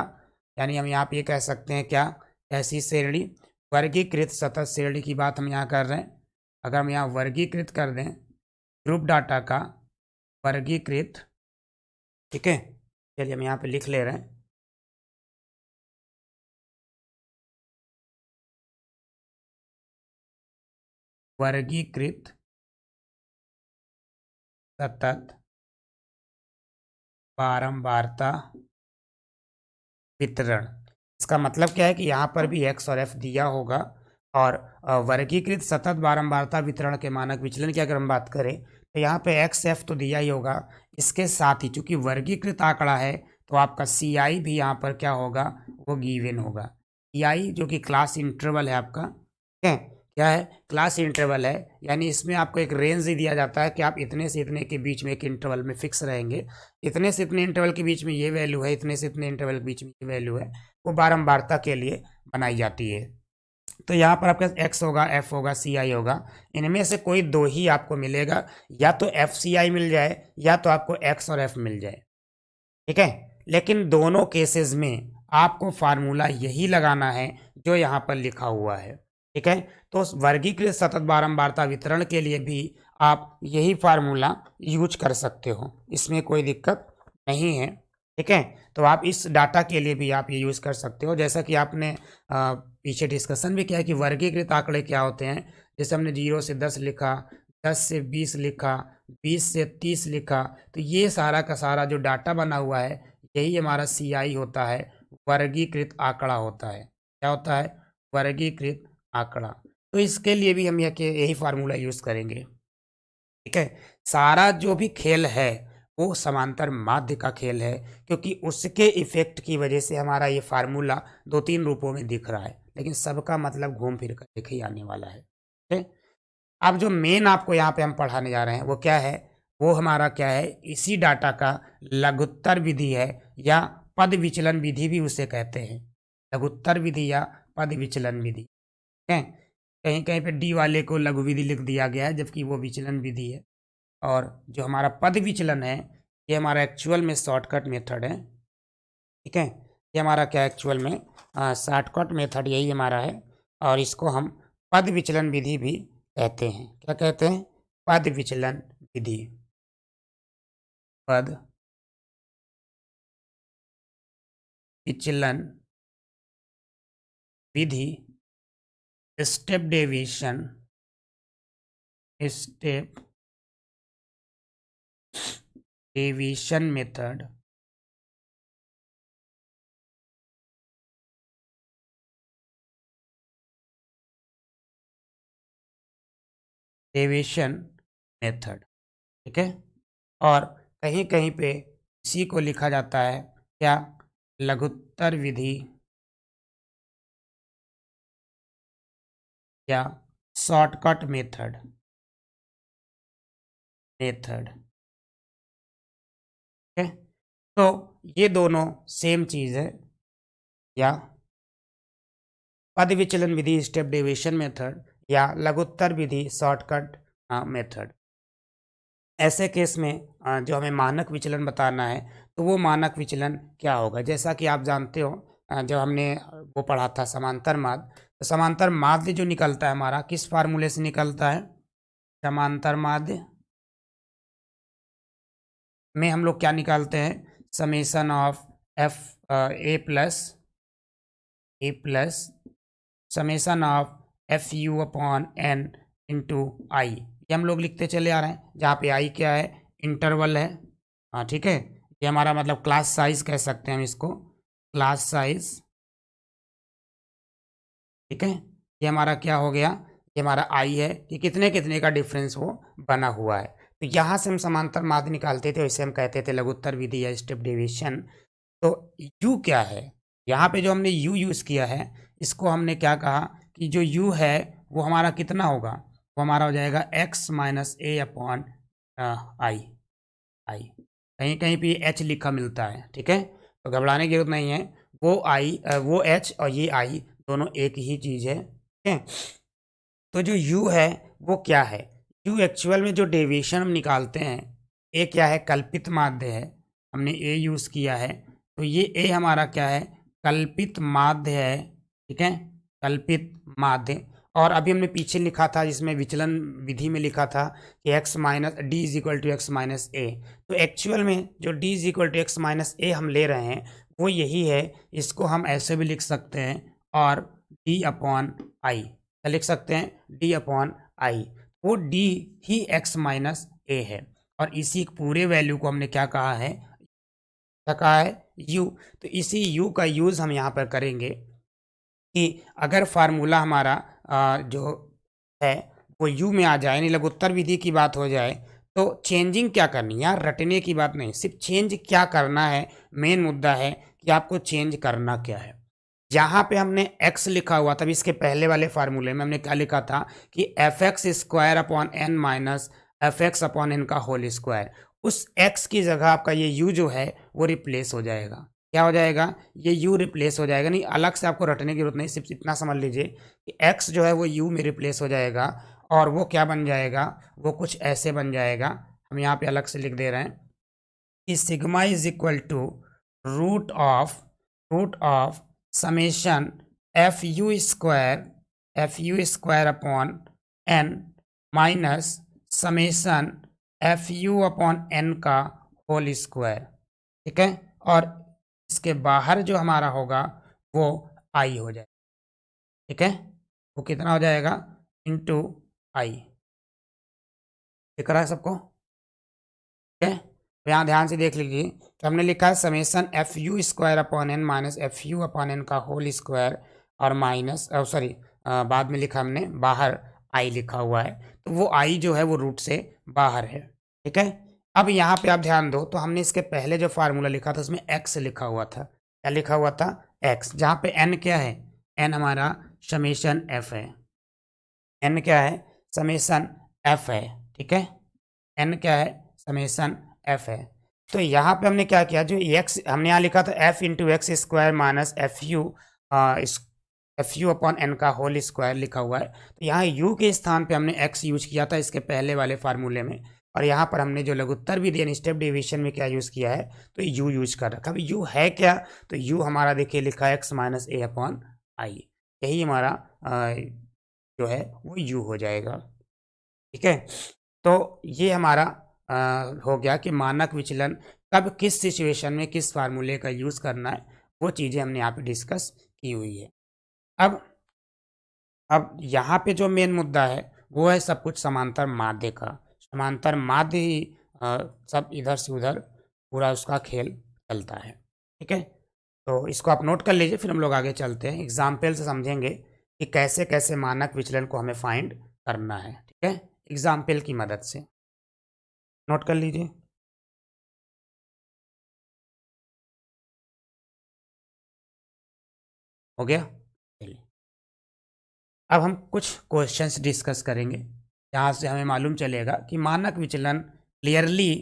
यानी हम यहाँ पे ये कह सकते हैं क्या, ऐसी श्रेणी, वर्गीकृत सतत श्रेणी की बात हम यहाँ कर रहे हैं। अगर हम यहाँ वर्गीकृत कर दें ग्रुप डाटा का वर्गीकृत, ठीक है, चलिए हम यहाँ पे लिख ले रहे हैं वर्गीकृत सतत बारंबारता वितरण। इसका मतलब क्या है कि यहाँ पर भी एक्स और एफ दिया होगा, और वर्गीकृत सतत बारंबारता वितरण के मानक विचलन की अगर हम बात करें तो यहाँ पे एक्स एफ तो दिया ही होगा, इसके साथ ही चूंकि वर्गीकृत आंकड़ा है तो आपका सी आई भी यहाँ पर क्या होगा, वो गिवन होगा। सी आई जो कि क्लास इंटरवल है आपका, ठीक है, क्या है, क्लास इंटरवल है, यानी इसमें आपको एक रेंज ही दिया जाता है कि आप इतने से इतने के बीच में एक इंटरवल में फिक्स रहेंगे, इतने से इतने इंटरवल के बीच में ये वैल्यू है, इतने से इतने इंटरवल के बीच में ये वैल्यू है, वो बारंबारता के लिए बनाई जाती है। तो यहाँ पर आपका एक्स होगा, एफ होगा, सी आई होगा, इनमें से कोई दो ही आपको मिलेगा, या तो एफ सी आई मिल जाए या तो आपको एक्स और एफ मिल जाए। ठीक है, लेकिन दोनों केसेस में आपको फार्मूला यही लगाना है जो यहाँ पर लिखा हुआ है। ठीक है, तो वर्गीकृत सतत बारंबारता वितरण के लिए भी आप यही फार्मूला यूज कर सकते हो, इसमें कोई दिक्कत नहीं है। ठीक है, तो आप इस डाटा के लिए भी आप ये यूज़ कर सकते हो। जैसा कि आपने पीछे डिस्कशन भी किया कि वर्गीकृत आंकड़े क्या होते हैं, जैसे हमने 0 से 10 लिखा, 10 से 20 लिखा, 20 से 30 लिखा, तो ये सारा का सारा जो डाटा बना हुआ है यही हमारा सी आई होता है, वर्गीकृत आंकड़ा होता है। क्या होता है, वर्गीकृत आंकड़ा। तो इसके लिए भी हम यही फार्मूला यूज़ करेंगे। ठीक है, सारा जो भी खेल है वो समांतर माध्य का खेल है, क्योंकि उसके इफेक्ट की वजह से हमारा ये फार्मूला दो तीन रूपों में दिख रहा है, लेकिन सबका मतलब घूम फिर कर दिख ही आने वाला है। ठीक है, अब जो मेन आपको यहाँ पे हम पढ़ाने जा रहे हैं वो क्या है, वो हमारा क्या है, इसी डाटा का लघुत्तर विधि है, या पद विचलन विधि भी उसे कहते हैं, लघुत्तर विधि या पद विचलन विधि। ठीक है, कहीं कहीं पे डी वाले को लघु विधि लिख दिया गया है, जबकि वो विचलन विधि है। और जो हमारा पद विचलन है, ये हमारा एक्चुअल में शॉर्टकट मेथड है। ठीक है, ये हमारा क्या एक्चुअल में शॉर्टकट मेथड यही हमारा है, और इसको हम पद विचलन विधि भी कहते हैं। क्या कहते हैं? पद विचलन विधि। पद विचलन विधि, step deviation, step deviation method, deviation method. ठीक है, और कहीं कहीं पे इसी को लिखा जाता है क्या? लघुत्तर विधि या शॉर्टकट मेथड। ठीक है, तो ये दोनों सेम चीज है। या पद विचलन विधि स्टेप डेविएशन मेथड, या लघुत्तर विधि शॉर्टकट मेथड। ऐसे केस में जो हमें मानक विचलन बताना है, तो वो मानक विचलन क्या होगा? जैसा कि आप जानते हो, जब हमने वो पढ़ा था समांतर माध्य, तो समांतर माध्य जो निकलता है हमारा किस फार्मूले से निकलता है? समांतर माध्य में हम लोग क्या निकालते हैं? Summation of f a plus summation of f u upon n into i. ये हम लोग लिखते चले आ रहे हैं, जहाँ पे आई क्या है? इंटरवल है। हाँ ठीक है, ये हमारा मतलब क्लास साइज कह सकते हैं हम इसको, क्लास साइज। ठीक है, ये हमारा क्या हो गया? ये हमारा आई है कि कितने कितने का डिफरेंस वो बना हुआ है। तो यहाँ से हम समांतर माध्य निकालते थे, वैसे हम कहते थे लघुत्तर विधि या स्टेप डेविएशन। तो यू क्या है? यहाँ पे जो हमने यू यूज़ किया है, इसको हमने क्या कहा कि जो यू है वो हमारा कितना होगा? वो हमारा हो जाएगा x minus A upon I. कहीं कहीं पे एच लिखा मिलता है। ठीक है, तो घबराने की जरूरत नहीं है। वो एच और ये आई दोनों एक ही चीज़ है। ठीक है, तो जो u है वो क्या है? u एक्चुअल में जो डेविएशन हम निकालते हैं, a क्या है? कल्पित माध्य है, हमने a यूज़ किया है, तो ये a हमारा क्या है? कल्पित माध्य है। ठीक है, कल्पित माध्य। और अभी हमने पीछे लिखा था, जिसमें विचलन विधि में लिखा था कि x minus d is equal to x minus a. तो एक्चुअल में जो d is equal to x minus a हम ले रहे हैं वो यही है। इसको हम ऐसे भी लिख सकते हैं, और d अपॉन आई। क्या लिख सकते हैं? d upon I. वो d ही x माइनस ए है, और इसी पूरे वैल्यू को हमने क्या कहा है? क्या कहा है? u। तो इसी u का यूज़ हम यहाँ पर करेंगे कि अगर फार्मूला हमारा जो है वो u में आ जाए, यानी लघुत्तर विधि की बात हो जाए, तो चेंजिंग क्या करनी है? यार रटने की बात नहीं, सिर्फ चेंज क्या करना है, मेन मुद्दा है कि आपको चेंज करना क्या है। जहाँ पे हमने x लिखा हुआ था, इसके पहले वाले फार्मूले में हमने क्या लिखा था कि f x square upon n minus f x upon n का होल स्क्वायर। उस x की जगह आपका ये u जो है वो रिप्लेस हो जाएगा। क्या हो जाएगा? ये u रिप्लेस हो जाएगा। नहीं, अलग से आपको रटने की जरूरत नहीं, सिर्फ इतना समझ लीजिए कि x जो है वो u में रिप्लेस हो जाएगा, और वो क्या बन जाएगा? वो कुछ ऐसे बन जाएगा। हम यहाँ पे अलग से लिख दे रहे हैं कि sigma is equal to root of summation f u square upon n minus summation f u upon n का होल स्क्वायर। ठीक है, और इसके बाहर जो हमारा होगा वो आई हो जाएगा। ठीक है, वो कितना हो जाएगा? इंटू आई। दिख रहा है सबको? ठीक है, तो यहाँ ध्यान से देख लीजिए। तो हमने लिखा है summation f u square upon n minus f u upon n का होल स्क्वायर, और माइनस सॉरी बाद में लिखा हमने बाहर आई लिखा हुआ है, तो वो आई जो है वो रूट से बाहर है। ठीक है, अब यहाँ पे आप ध्यान दो, तो हमने इसके पहले जो फार्मूला लिखा था उसमें एक्स लिखा हुआ था। क्या लिखा हुआ था? एक्स। जहाँ पे एन क्या है? एन हमारा समेशन एफ है। एन क्या है? समेशन एफ है। ठीक है, एन क्या है? समेशन एफ है। तो यहाँ पे हमने क्या किया, जो एक्स हमने यहाँ लिखा था F into x square minus f you FU/n का होल स्क्वायर लिखा हुआ है। तो यहाँ u के स्थान पे हमने x यूज किया था इसके पहले वाले फार्मूले में, और यहाँ पर हमने जो लघुत्तर विधि यानी स्टेप डेविएशन में क्या यूज़ किया है, तो u यूज कर रखा। अब u है क्या, तो u हमारा देखिए लिखा है x माइनस a/i, यही हमारा जो है वो u हो जाएगा। ठीक है, तो ये हमारा हो गया कि मानक विचलन कब किस सिचुएशन में किस फार्मूले का यूज़ करना है, वो चीज़ें हमने यहाँ पे डिस्कस की हुई है। अब यहाँ पे जो मेन मुद्दा है वो है सब कुछ समांतर माध्य का। समांतर माध्य ही सब इधर से उधर पूरा उसका खेल चलता है। ठीक है, तो इसको आप नोट कर लीजिए, फिर हम लोग आगे चलते हैं, एग्जाम्पल से समझेंगे कि कैसे कैसे मानक विचलन को हमें फाइंड करना है। ठीक है, एग्जाम्पल की मदद से नोट कर लीजिए। हो गया, चलिए अब हम कुछ क्वेश्चंस डिस्कस करेंगे जहाँ से हमें मालूम चलेगा कि मानक विचलन क्लियरली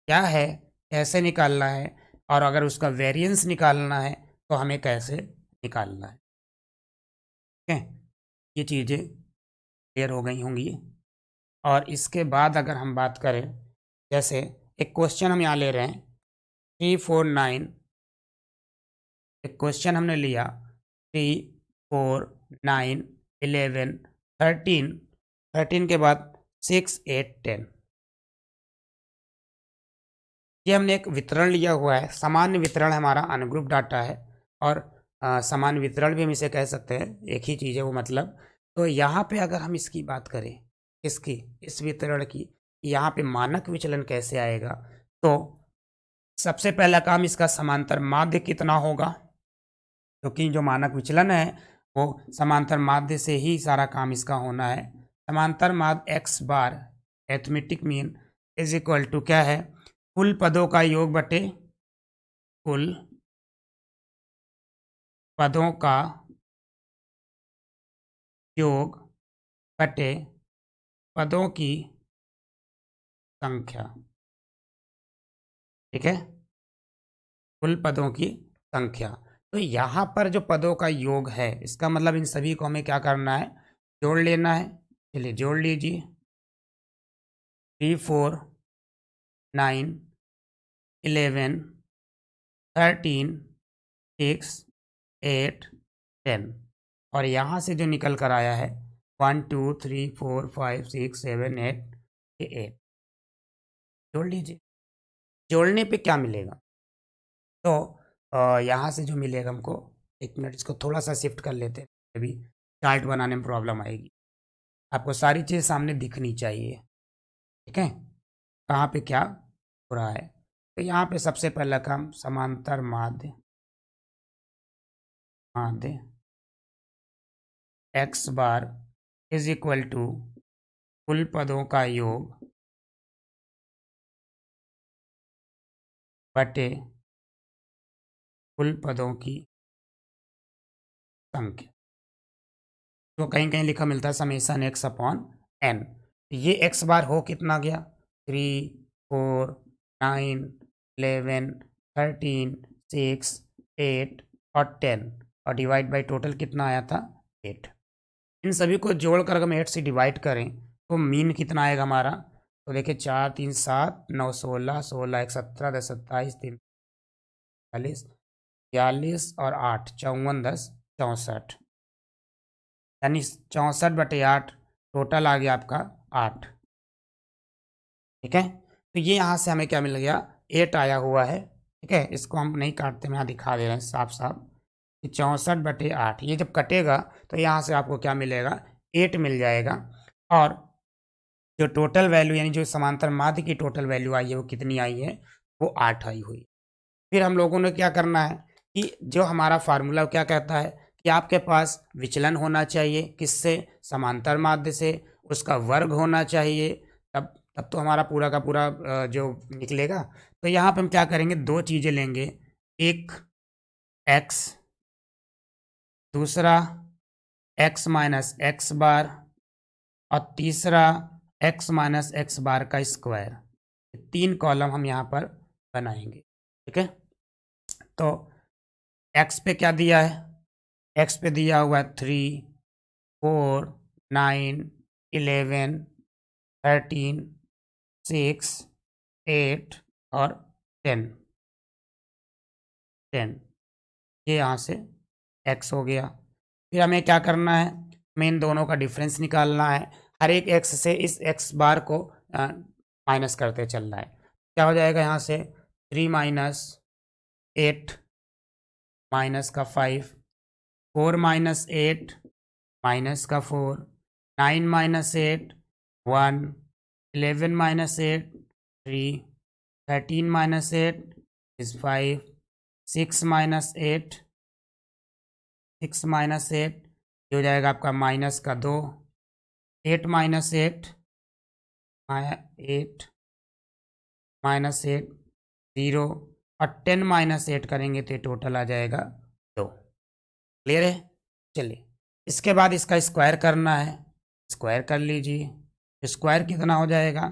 क्या है, कैसे निकालना है, और अगर उसका वेरिएंस निकालना है तो हमें कैसे निकालना है। ठीक है, ये चीज़ें क्लियर हो गई होंगी। और इसके बाद अगर हम बात करें, जैसे एक क्वेश्चन हम यहाँ ले रहे हैं 3, 4, 9, एक क्वेश्चन हमने लिया 3, 4, 9, 11, 13, 13 के बाद 6, 8, 10, ये हमने एक वितरण लिया हुआ है। सामान्य वितरण हमारा अनग्रुप डाटा है, और सामान्य वितरण भी हम इसे कह सकते हैं, एक ही चीज़ है वो मतलब। तो यहाँ पे अगर हम इसकी बात करें, इसकी इस वितरण की, यहाँ पे मानक विचलन कैसे आएगा, तो सबसे पहला काम इसका समांतर माध्य कितना होगा, क्योंकि जो मानक विचलन है वो समांतर माध्य से ही सारा काम इसका होना है। समांतर माध्य x bar arithmetic mean is equal to क्या है, कुल पदों का योग बटे कुल पदों का योग बटे पदों की संख्या। ठीक है, कुल पदों की संख्या। तो यहाँ पर जो पदों का योग है, इसका मतलब इन सभी को हमें क्या करना है, जोड़ लेना है। चलिए जोड़ लीजिए, 3, 4, 9, 11, 13, 6, 8, 10, और यहाँ से जो निकल कर आया है 1, 2, 3, 4, 5, 6, 7, 8, 8, जोड़ लीजिए। जोड़ने पे क्या मिलेगा, तो यहाँ से जो मिलेगा हमको, एक मिनट इसको थोड़ा सा शिफ्ट कर लेते हैं, अभी चार्ट बनाने में प्रॉब्लम आएगी। आपको सारी चीज़ सामने दिखनी चाहिए। ठीक है, कहाँ पे क्या हो रहा है। तो यहाँ पे सबसे पहला काम समांतर माध्य, माध्य x bar is equal to कुल पदों का योग बटे कुल पदों की संख्या। तो कहीं कहीं लिखा मिलता है समेसन x/n। ये x बार हो कितना गया, 3, 4, 9, 11, 13, 6, 8 और 10, और डिवाइड बाई टोटल कितना आया था, 8। इन सभी को जोड़कर अगर हम 8 से डिवाइड करें तो मीन कितना आएगा हमारा, तो देखिए 4, 3, 7, 9, 16, 16, 1, 17, 10, 27, 3, 40, 42 और 8, 54, 10, 64, यानी 64/8 टोटल आ गया आपका 8। ठीक है, तो ये यहाँ से हमें क्या मिल गया, 8 आया हुआ है। ठीक है, इसको हम नहीं काटते, मैं यहाँ दिखा दे रहे हैं साफ साफ कि 64/8, ये जब कटेगा तो यहाँ से आपको क्या मिलेगा, 8 मिल जाएगा। और जो टोटल वैल्यू यानी जो समांतर माध्य की टोटल वैल्यू आई है वो कितनी आई है, वो 8 आई हुई। फिर हम लोगों ने क्या करना है कि जो हमारा फार्मूला क्या कहता है कि आपके पास विचलन होना चाहिए, किससे, समांतर माध्य से, उसका वर्ग होना चाहिए, तब तब तो हमारा पूरा का पूरा जो निकलेगा। तो यहाँ पे हम क्या करेंगे, दो चीज़ें लेंगे, एक x, दूसरा x माइनस एक्स बार, और तीसरा x माइनस एक्स बार का स्क्वायर। 3 कॉलम हम यहाँ पर बनाएंगे। ठीक है, तो x पे क्या दिया है, एक्स पे दिया हुआ है 3, 4, 9, 11, 13, 6, 8 और 10 ये यहाँ से x हो गया। फिर हमें क्या करना है, हमें इन दोनों का डिफरेंस निकालना है। हर एक x से इस x बार को माइनस करते चलना है। क्या हो जाएगा यहाँ से 3 माइनस 8 माइनस का 5, 4 माइनस 8 माइनस का 4, 9 minus 8 1, 11 minus 8 3, 13 minus 8 is 5, 6 minus 8 6 minus 8 ये हो जाएगा आपका माइनस का 2, 8 माइनस 8 8 माइनस 8 0 और 10 माइनस 8 करेंगे तो ये टोटल आ जाएगा 2। क्लियर है? चलिए इसके बाद इसका स्क्वायर करना है, स्क्वायर कर लीजिए। स्क्वायर कितना हो जाएगा,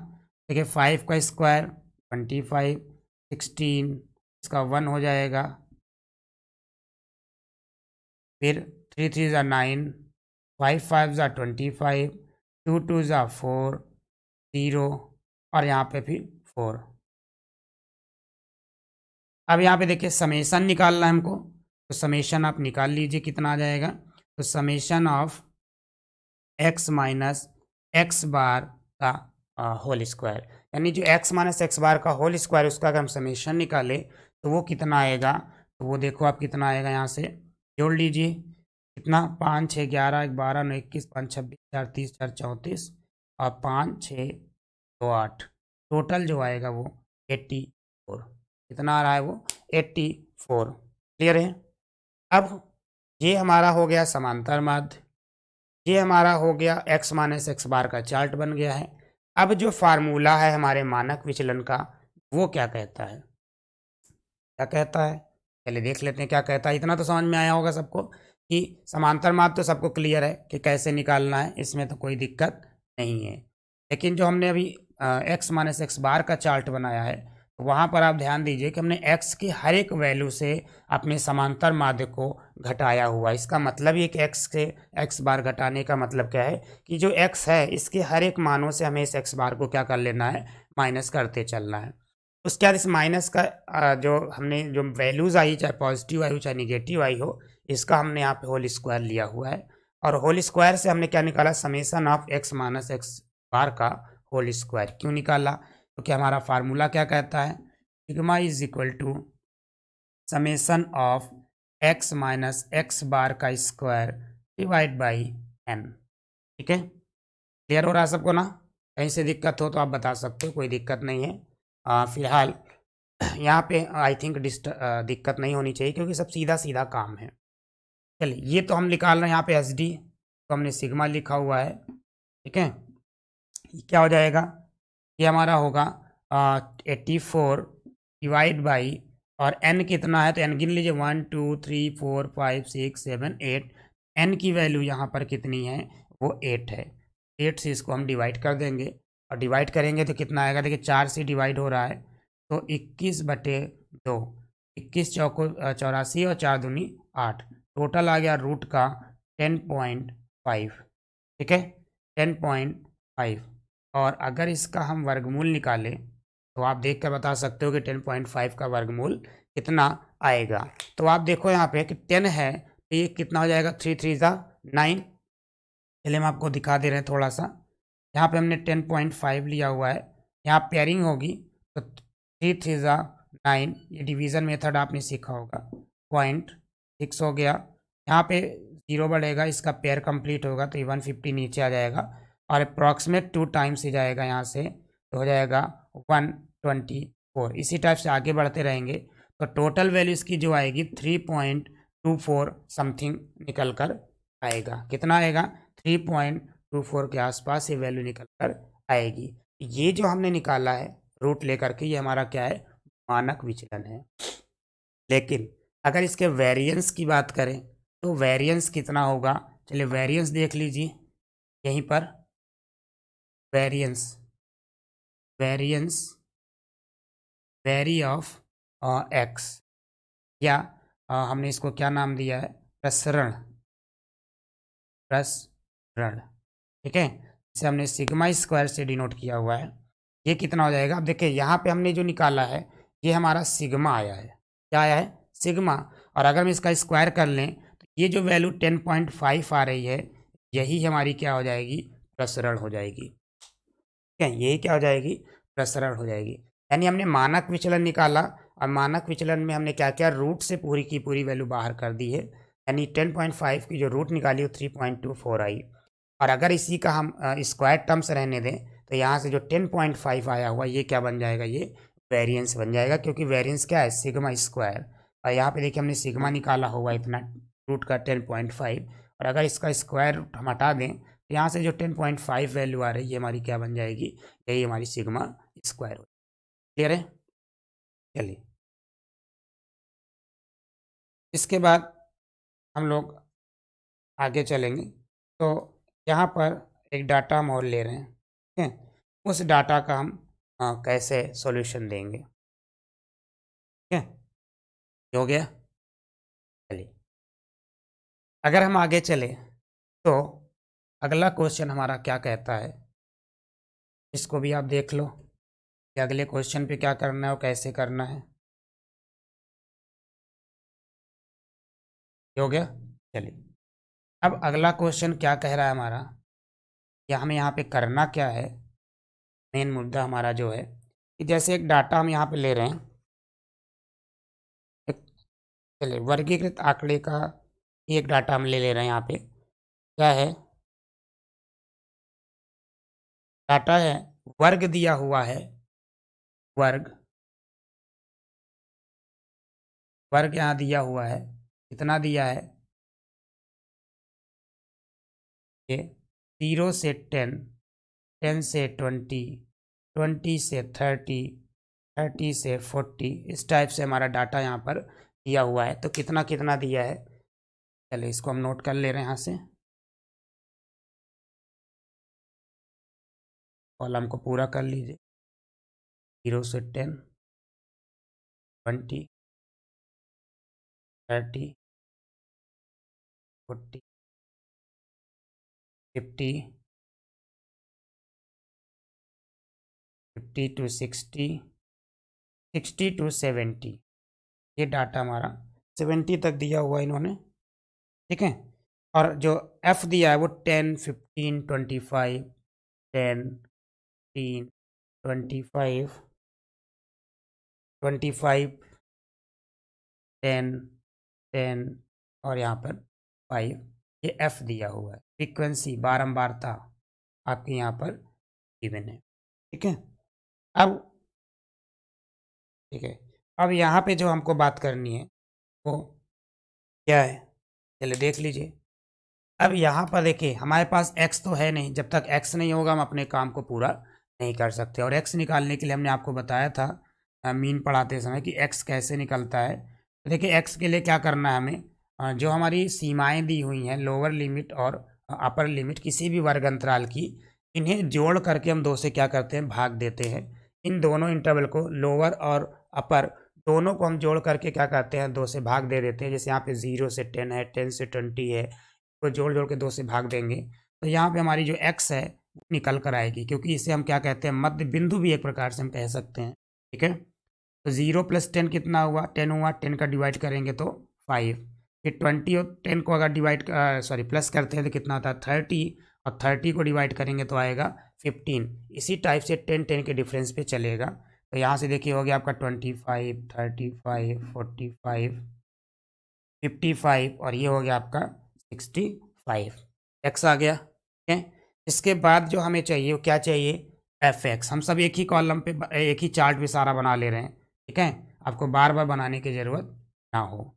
देखिए 5 का स्क्वायर 25, 16 इसका 1 हो जाएगा, फिर 3 3 ज़ा 9, 5 5 ज़ा 25, 2 2 ज़ा 4 0 और यहाँ पे फिर 4। अब यहाँ पे देखिए समेशन निकालना है हमको, तो समेशन आप निकाल लीजिए कितना आ जाएगा। तो summation of x minus x bar का होल स्क्वायर, यानी जो x माइनस एक्स बार का होल स्क्वायर उसका अगर हम समेशन निकालें तो वो कितना आएगा, तो वो देखो आप कितना आएगा, यहाँ से जोड़ लीजिए कितना 5 6 11 12 9 21 5 26 4 30 4 34 और 5 6 2 8 टोटल जो आएगा वो 84। कितना आ रहा है वो 84। क्लियर है? अब ये हमारा हो गया समांतर माध्य, ये हमारा हो गया x माइनस एक्स बार का चार्ट बन गया है। अब जो फार्मूला है हमारे मानक विचलन का वो क्या कहता है, क्या कहता है पहले देख लेते हैं क्या कहता है। इतना तो समझ में आया होगा सबको कि समांतर माध्य तो सबको क्लियर है कि कैसे निकालना है, इसमें तो कोई दिक्कत नहीं है। लेकिन जो हमने अभी x माइनस एक्स बार का चार्ट बनाया है तो वहाँ पर आप ध्यान दीजिए कि हमने x की हर एक वैल्यू से अपने समांतर माध्य को घटाया हुआ। इसका मतलब ये कि x से x बार घटाने का मतलब क्या है कि जो x है इसके हर एक मानों से हमें इस x बार को क्या कर लेना है, माइनस करते चलना है। उसके बाद इस माइनस का जो हमने जो वैल्यूज़ आई चाहे पॉजिटिव आई हो चाहे निगेटिव आई हो, इसका हमने यहाँ पे होल स्क्वायर लिया हुआ है। और होल स्क्वायर से हमने क्या निकाला, summation of x minus x bar का होल स्क्वायर। क्यों निकाला, क्योंकि हमारा फार्मूला क्या कहता है, sigma is equal to summation of x minus x bar का स्क्वायर डिवाइड बाई n। ठीक है, क्लियर हो रहा है सबको ना? कहीं से दिक्कत हो तो आप बता सकते हो, कोई दिक्कत नहीं है। फिलहाल यहाँ पे आई थिंक दिक्कत नहीं होनी चाहिए क्योंकि सब सीधा सीधा काम है। चलिए ये तो हम निकाल रहे हैं यहाँ पे एस डी, तो हमने सिग्मा लिखा हुआ है। ठीक है, क्या हो जाएगा, ये हमारा होगा 84 डिवाइड बाई, और n कितना है तो n गिन लीजिए 1 2 3 4 5 6 7 8। n की वैल्यू यहाँ पर कितनी है, वो 8 है। 8 से इसको हम डिवाइड कर देंगे, और डिवाइड करेंगे तो कितना आएगा, देखिए 4 से डिवाइड हो रहा है तो 21/2, 21 चौको 84 और 4 दूनी 8, टोटल आ गया रूट का 10.5। ठीक है, 10.5। और अगर इसका हम वर्गमूल निकालें तो आप देख कर बता सकते हो कि 10.5 का वर्गमूल कितना आएगा। तो आप देखो यहाँ पे कि 10 है तो ये कितना हो जाएगा, 3 3 ज़ा 9। चलिए हम आपको दिखा दे रहे हैं थोड़ा सा। यहाँ पे हमने 10.5 लिया हुआ है, यहाँ पेयरिंग होगी तो 3 3 ज़ा 9, ये डिवीज़न मेथड आपने सीखा होगा, 0.6 हो गया। यहाँ पे 0 बढ़ेगा, इसका पेयर कंप्लीट होगा तो ये 150 नीचे आ जाएगा, और अप्रॉक्सीमेट 2 टाइम्स ही जाएगा यहाँ से तो हो जाएगा 124। इसी टाइप से आगे बढ़ते रहेंगे तो टोटल वैल्यू इसकी जो आएगी 3.24 समथिंग निकल कर आएगा। कितना आएगा, 3.24 के आसपास ये वैल्यू निकल कर आएगी। ये जो हमने निकाला है रूट लेकर के, ये हमारा क्या है, मानक विचलन है। लेकिन अगर इसके वेरिएंस की बात करें तो वेरिएंस कितना होगा, चलिए वेरिएंस देख लीजिए यहीं पर। Variance variance very of x, या हमने इसको क्या नाम दिया है, प्रसरण। प्रसरण, ठीक है, इसे हमने सिग्मा स्क्वायर से डिनोट किया हुआ है। ये कितना हो जाएगा? अब देखिए यहाँ पे हमने जो निकाला है ये हमारा सिग्मा आया है। क्या आया है? सिग्मा। और अगर हम इसका स्क्वायर कर लें तो ये जो वैल्यू 10.5 आ रही है यही हमारी क्या हो जाएगी? प्रसरण हो जाएगी। ठीक है, यही क्या हो जाएगी? प्रसरण हो जाएगी। यानी हमने मानक विचलन निकाला और मानक विचलन में हमने क्या किया? रूट से पूरी की पूरी वैल्यू बाहर कर दी है। यानी 10.5 की जो रूट निकाली वो 3.24 आई। और अगर इसी का हम स्क्वायर टर्म्स रहने दें तो यहाँ से जो 10.5 आया हुआ ये क्या बन जाएगा? ये वेरिएंस बन जाएगा, क्योंकि वेरिएंस क्या है? Sigma square. और यहाँ पे देखिए हमने सिग्मा निकाला हुआ इतना रूट का 10.5, और अगर इसका स्क्वायर रूट हम हटा दें तो यहाँ से जो 10.5 वैल्यू आ रही है ये हमारी क्या बन जाएगी? यही हमारी सिग्मा स्क्वायर हो। क्लियर है? चलिए, इसके बाद हम लोग आगे चलेंगे। तो यहाँ पर एक डाटा हम और ले रहे हैं, ठीक है, उस डाटा का हम कैसे सॉल्यूशन देंगे। ठीक है, ये हो गया। चलिए, अगर हम आगे चले तो अगला क्वेश्चन हमारा क्या कहता है, इसको भी आप देख लो कि अगले क्वेश्चन पे क्या करना है और कैसे करना है। ये हो गया। चलिए, अब अगला क्वेश्चन क्या कह रहा है हमारा, या हमें यहाँ पे करना क्या है। मेन मुद्दा हमारा जो है कि जैसे एक डाटा हम यहाँ पे ले रहे हैं, एक, चलिए, वर्गीकृत आंकड़े का एक डाटा हम ले रहे हैं। यहाँ पे क्या है? डाटा है, वर्ग दिया हुआ है, वर्ग, वर्ग यहाँ दिया हुआ है। कितना दिया है? ये 0 से 10, 10 से 20, 20 से 30, 30 से 40, इस टाइप से हमारा डाटा यहाँ पर दिया हुआ है। तो कितना कितना दिया है? चलिए, इसको हम नोट कर ले रहे हैं यहाँ से। कॉलम को पूरा कर लीजिए। 0 से 10, 20, 30, 40, 50, 50 टू 60, 60 टू 70। ये डाटा हमारा 70 तक दिया हुआ है इन्होंने। ठीक है, और जो एफ दिया है वो 10, 15, 25, 10, 15, 25, 25, 10, 10 और यहाँ पर 5, ये एफ दिया हुआ है। फ्रीक्वेंसी, बारंबारता आपके यहाँ पर गिवन है। ठीक है, अब ठीक है, अब यहाँ पे जो हमको बात करनी है वो क्या है? चलिए देख लीजिए। अब यहाँ पर देखिए हमारे पास x तो है नहीं, जब तक x नहीं होगा हम अपने काम को पूरा नहीं कर सकते। और x निकालने के लिए हमने आपको बताया था मीन पढ़ाते समय कि x कैसे निकलता है। तो देखिए x के लिए क्या करना है हमें, जो हमारी सीमाएं दी हुई हैं, लोअर लिमिट और अपर लिमिट किसी भी वर्ग अंतराल की, इन्हें जोड़ करके हम दो से क्या करते हैं? भाग देते हैं। इन दोनों इंटरवल को, लोअर और अपर दोनों को हम जोड़ करके क्या करते हैं? दो से भाग दे देते हैं। जैसे यहाँ पे 0 से 10 है, 10 से 20 है, को जोड़ जोड़ के दो से भाग देंगे तो यहाँ पे हमारी जो x है वो निकल कर आएगी, क्योंकि इसे हम क्या कहते हैं? मध्य बिंदु भी एक प्रकार से हम कह सकते हैं। ठीक है, तो 0 + 10 कितना हुआ? 10 हुआ। 10 का डिवाइड करेंगे तो 5। फिर 20 और 10 को अगर प्लस करते हैं तो कितना आता है? 30, और 30 को डिवाइड करेंगे तो आएगा 15। इसी टाइप से 10 10 के डिफरेंस पे चलेगा। तो यहाँ से देखिए हो गया आपका 25, 35, 45, 55, और ये हो गया आपका 65। एक्स आ गया। ठीक है, इसके बाद जो हमें चाहिए वो क्या चाहिए? F x. हम सब एक ही कॉलम पे, एक ही चार्ट पे सारा बना ले रहे हैं। ठीक है, आपको बार बार बनाने की ज़रूरत ना हो।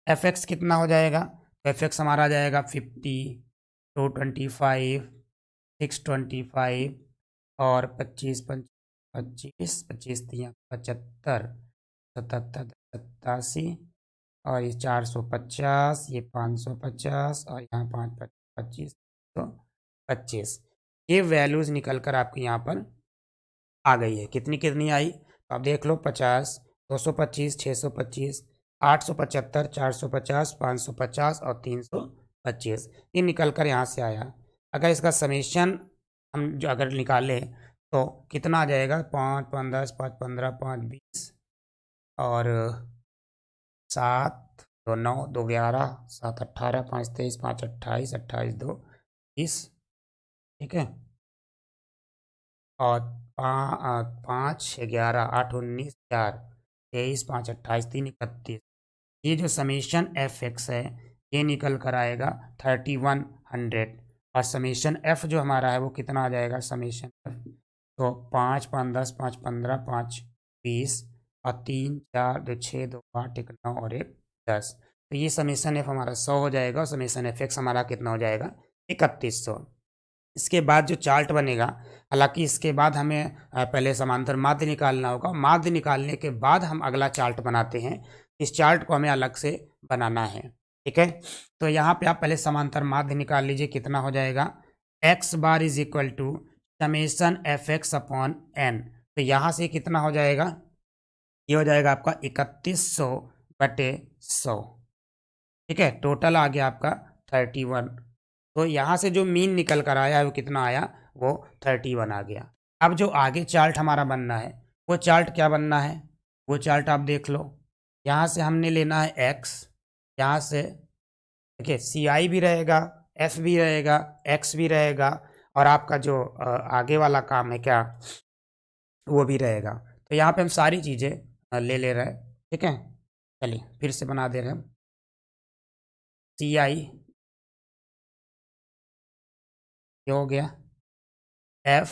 एफ एक्स कितना हो जाएगा? तो एफ एक्स हमारा आ जाएगा 50, 225, 625, और 25, 25, 25 तियाँ 75, 77, 87, और ये 450, ये 550, और यहाँ 5, 25, तो 25। ये वैल्यूज़ निकल कर आपके यहाँ पर आ गई है। कितनी कितनी आई? तो आप देख लो, 50, 225, 625, 875, 450, 550 और 300। 25, ये निकल कर यहाँ से आया। अगर इसका समेशन हम जो अगर निकालें तो कितना आ जाएगा, 5 5 10 5 15 5 20 और 7 2 9 2 11 7 18 5 23 5 28 28 2 30, ठीक है। और 5 11 8 19 4 23 5 28 3 31, ये जो समेशन एफ एक्स है ये निकल कर आएगा 3100। और समेशन एफ जो हमारा है वो कितना आ जाएगा, समेशन एफ तो 5 5 10 5 15 5 20 और 3 4 2 6 2 8 1 9 और 1 10, तो ये समेशन एफ हमारा 100 हो जाएगा और समेशन एफ एक्स हमारा कितना हो जाएगा, 3100। इसके बाद जो चार्ट बनेगा, हालांकि इसके बाद हमें पहले समांतर माध्य निकालना होगा, माध्य निकालने के बाद हम अगला चार्ट बनाते हैं। इस चार्ट को हमें अलग से बनाना है, ठीक है। तो यहाँ पे आप पहले समांतर माध्य निकाल लीजिए, कितना हो जाएगा, x bar is equal to summation f x upon n. तो यहाँ से कितना हो जाएगा, ये हो जाएगा आपका 3100/100, ठीक है। टोटल आ गया आपका 31। तो यहाँ से जो मीन निकल कर आया है वो कितना आया, वो 31 आ गया। अब जो आगे चार्ट हमारा बनना है वो चार्ट क्या बनना है, वो चार्ट आप देख लो। यहाँ से हमने लेना है एक्स, यहाँ से देखिए सी आई भी रहेगा, एफ भी रहेगा, एक्स भी रहेगा, और आपका जो आगे वाला काम है क्या, वो भी रहेगा। तो यहाँ पे हम सारी चीज़ें ले रहे हैं, ठीक है। चलिए फिर से बना दे रहे हैं, सी आई ये हो गया, एफ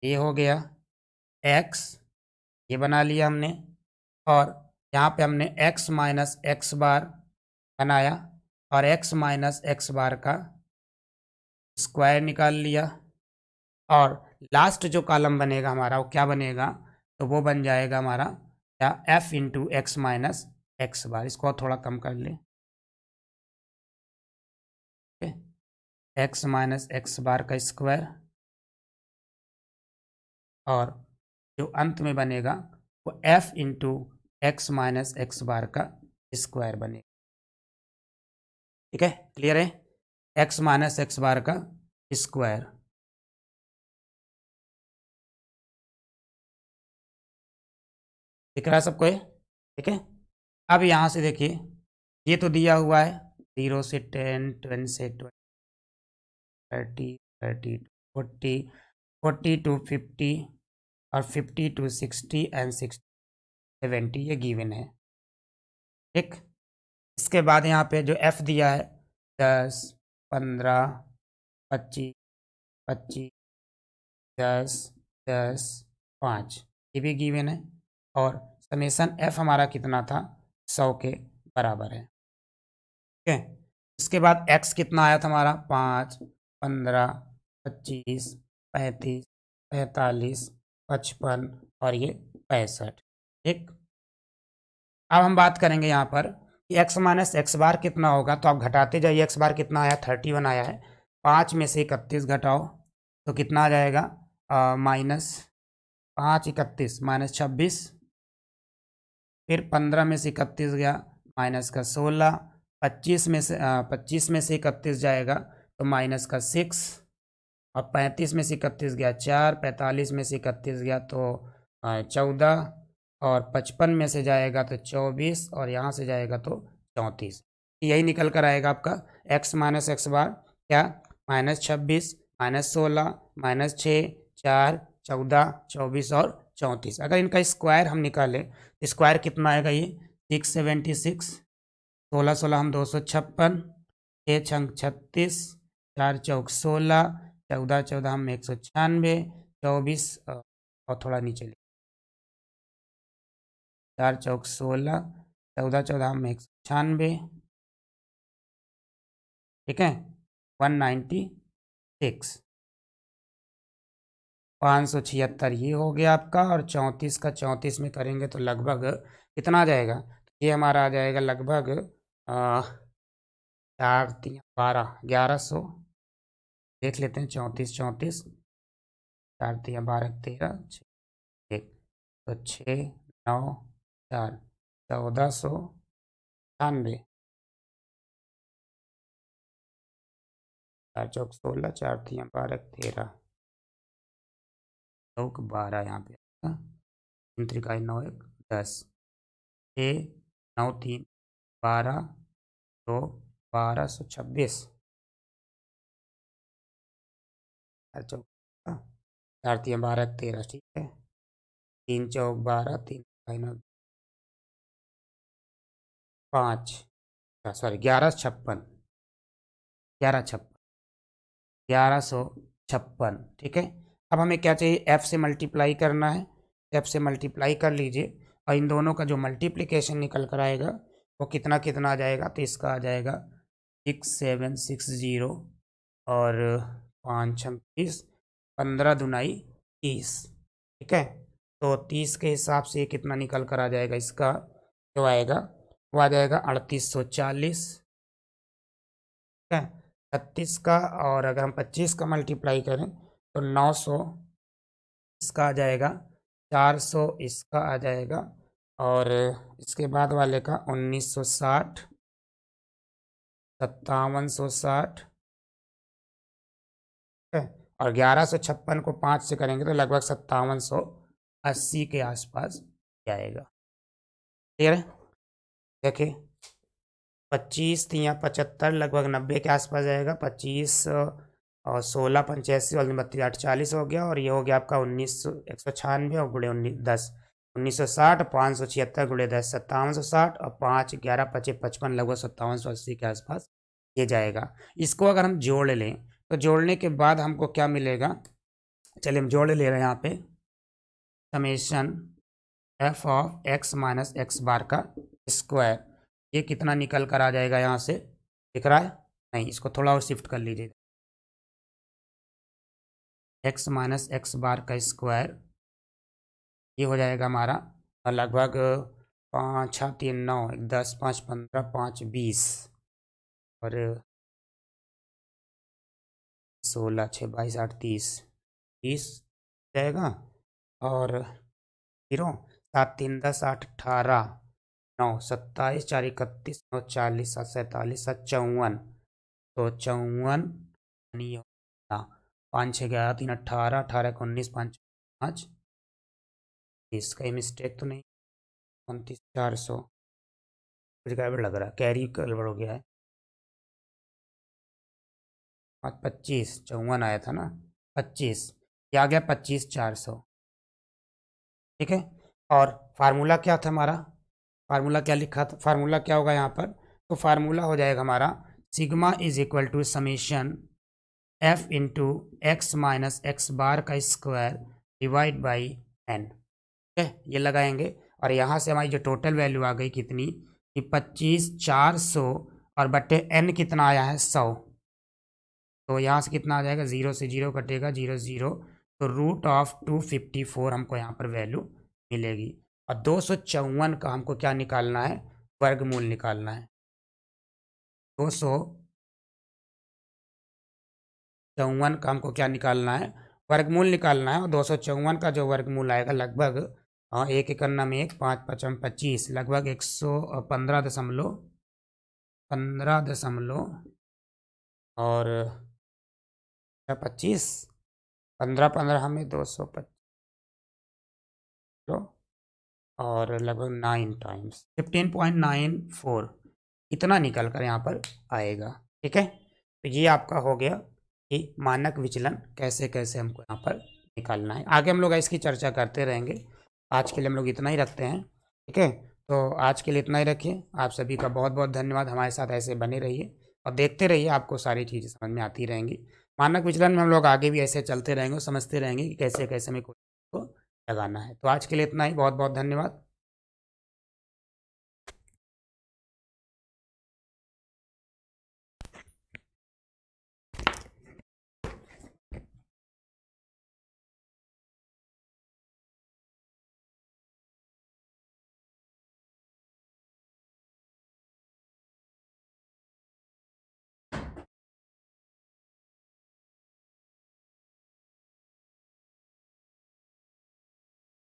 ये हो गया, एक्स ये बना लिया हमने, और यहाँ पे हमने एक्स माइनस एक्स बार बनाया और एक्स माइनस एक्स बार का स्क्वायर निकाल लिया। और लास्ट जो कॉलम बनेगा हमारा वो क्या बनेगा, तो वो बन जाएगा हमारा क्या, f into x minus x bar. इसको थोड़ा कम कर ले, एक्स माइनस एक्स बार का स्क्वायर, और जो अंत में बनेगा वो f into x minus x bar का स्क्वायर बनेगा, ठीक है। क्लियर है, एक्स माइनस एक्स बार का स्क्वायर। दिख रहा है सबको ये, ठीक है। अब यहाँ से देखिए ये तो दिया हुआ है 0 से 10 10 से 20 30 30 40 40 टू 50 और 50 टू 60 एंड 60 70, ये गिवन है, ठीक। इसके बाद यहाँ पे जो एफ दिया है 10 15 25 25 10 10 5, ये भी गिवन है। और समेसन एफ हमारा कितना था, 100 के बराबर है, ठीक है। इसके बाद एक्स कितना आया था हमारा, 5 15 25 35 45 55 और ये 65, ठीक। अब हम बात करेंगे यहाँ पर कि एक्स माइनस एक्स बार कितना होगा, तो आप घटाते जाइए। एक्स बार कितना आया, 31 आया है, 5 में से 31 घटाओ तो कितना आ जाएगा, -5 31 -26, फिर 15 में से 31 गया माइनस का 16, 25 में से 31 जाएगा तो माइनस का 6, और 35 में से 31 गया 4, 45 में से 31 गया तो 14, और 55 में से जाएगा तो 24, और यहाँ से जाएगा तो 34। यही निकल कर आएगा आपका एक्स माइनस एक्स बार क्या, -26 -16 -6 4 14 24 और 34। अगर इनका स्क्वायर हम निकालें, स्क्वायर कितना आएगा, ये 676, 16 16 हम 256, 6 छंग 36, 4 चौक 16, 14 14 हम 196, 24 और थोड़ा नीचे लिख, 4 चौक 16, 14 14 हम 196, ठीक है, 196, 576 ये हो गया आपका। और 34 का 34 में करेंगे तो लगभग कितना आ जाएगा, ये हमारा आ जाएगा लगभग 4 3 12 1100, देख लेते हैं, 34 34 4 3 12 13 6 1, तो 6 9 4 1498, 4 चौक 16, 4 तियाँ 12 13 चौक 12 यहाँ पे 3 त्रिकाई 9 1 10 6 9 3 12 2 1226 4 चौक 4 तियाँ 12 13 ठीक है 3 चौक 12 3 तिकाई 9 5 सॉरी 1156 1156 ठीक है। अब हमें क्या चाहिए एफ से मल्टीप्लाई करना है, एफ से मल्टीप्लाई कर लीजिए और इन दोनों का जो मल्टीप्लिकेशन निकल कर आएगा वो कितना कितना आ जाएगा, तो इसका आ जाएगा 6760 और 5 30 15 दुनाई 30 ठीक है। तो 30 के हिसाब से कितना निकल कर आ जाएगा, इसका जो आएगा वो आ जाएगा 3840 ठीक है 36 का, और अगर हम 25 का मल्टीप्लाई करें तो 900 इसका आ जाएगा, 400 इसका आ जाएगा, और इसके बाद वाले का 1960 5760 है, और 1156 को 5 से करेंगे तो लगभग 5780 के आसपास जाएगा। क्लियर है। देखिए 25 तियाँ 75 लगभग 90 के आसपास जाएगा। 25 और 16 85 और 32 840 हो गया, और ये हो गया आपका 196 और गुड़े 10 1960 576 गुड़े 10 5760 और 5 11 25 55 लगभग 5780 के आसपास ये जाएगा। इसको अगर हम जोड़ लें तो जोड़ने के बाद हमको क्या मिलेगा, चलिए हम जोड़ ले रहे हैं यहाँ पे summation f of x minus x bar का स्क्वायर, ये कितना निकल कर आ जाएगा, यहाँ से दिख रहा है नहीं, इसको थोड़ा और शिफ्ट कर लीजिए, एक्स माइनस एक्स बार का स्क्वायर ये हो जाएगा हमारा लगभग 5 6 3 9 10 5 15 5 20 और 16 6 22 8 30 जाएगा, और 0 7 3 10 8 18 9 27 4 31 9 40 7 47 7 54 तो 54 नहीं 5 6 11 3 18 18 19 5 5 इसका ही मिस्टेक तो नहीं 29 400 कुछ गड़बड़ लग रहा है, कैरी गड़बड़ हो गया है। 25 54 आया था ना, 25 ये आ गया 25 400 ठीक है। और फार्मूला क्या था हमारा, फार्मूला क्या लिखा था, फार्मूला क्या होगा यहाँ पर, तो फार्मूला हो जाएगा हमारा sigma is equal to summation f into x minus x bar का स्क्वायर डिवाइड बाई एन ठीक है, ये लगाएंगे और यहाँ से हमारी जो टोटल वैल्यू आ गई कितनी कि 25 400 और बट्टे एन कितना आया है 100, तो यहाँ से कितना आ जाएगा, 0 से 0 कटेगा 0 0, तो रूट ऑफ 254 हमको यहाँ पर वैल्यू मिलेगी। और 254 का हमको क्या निकालना है, वर्गमूल निकालना है। 254 का हमको क्या निकालना है, वर्गमूल निकालना है, और 254 का जो वर्गमूल आएगा लगभग एक इकन्ना में 1 5 5 25 लगभग 115 दशमलव 15 दशमलव और 25 15 15 हमें 225 और लगभग 9 टाइम्स 15.94 इतना निकल कर यहाँ पर आएगा ठीक है। तो ये आपका हो गया कि मानक विचलन कैसे कैसे हमको यहाँ पर निकालना है। आगे हम लोग इसकी चर्चा करते रहेंगे, आज के लिए हम लोग इतना ही रखते हैं ठीक है। तो आज के लिए इतना ही रखिए, आप सभी का बहुत बहुत धन्यवाद, हमारे साथ ऐसे बने रहिए और देखते रहिए, आपको सारी चीज़ें समझ में आती रहेंगी। मानक विचलन में हम लोग आगे भी ऐसे चलते रहेंगे, समझते रहेंगे कि कैसे कैसे हमें को लगाना है। तो आज के लिए इतना ही, बहुत बहुत धन्यवाद।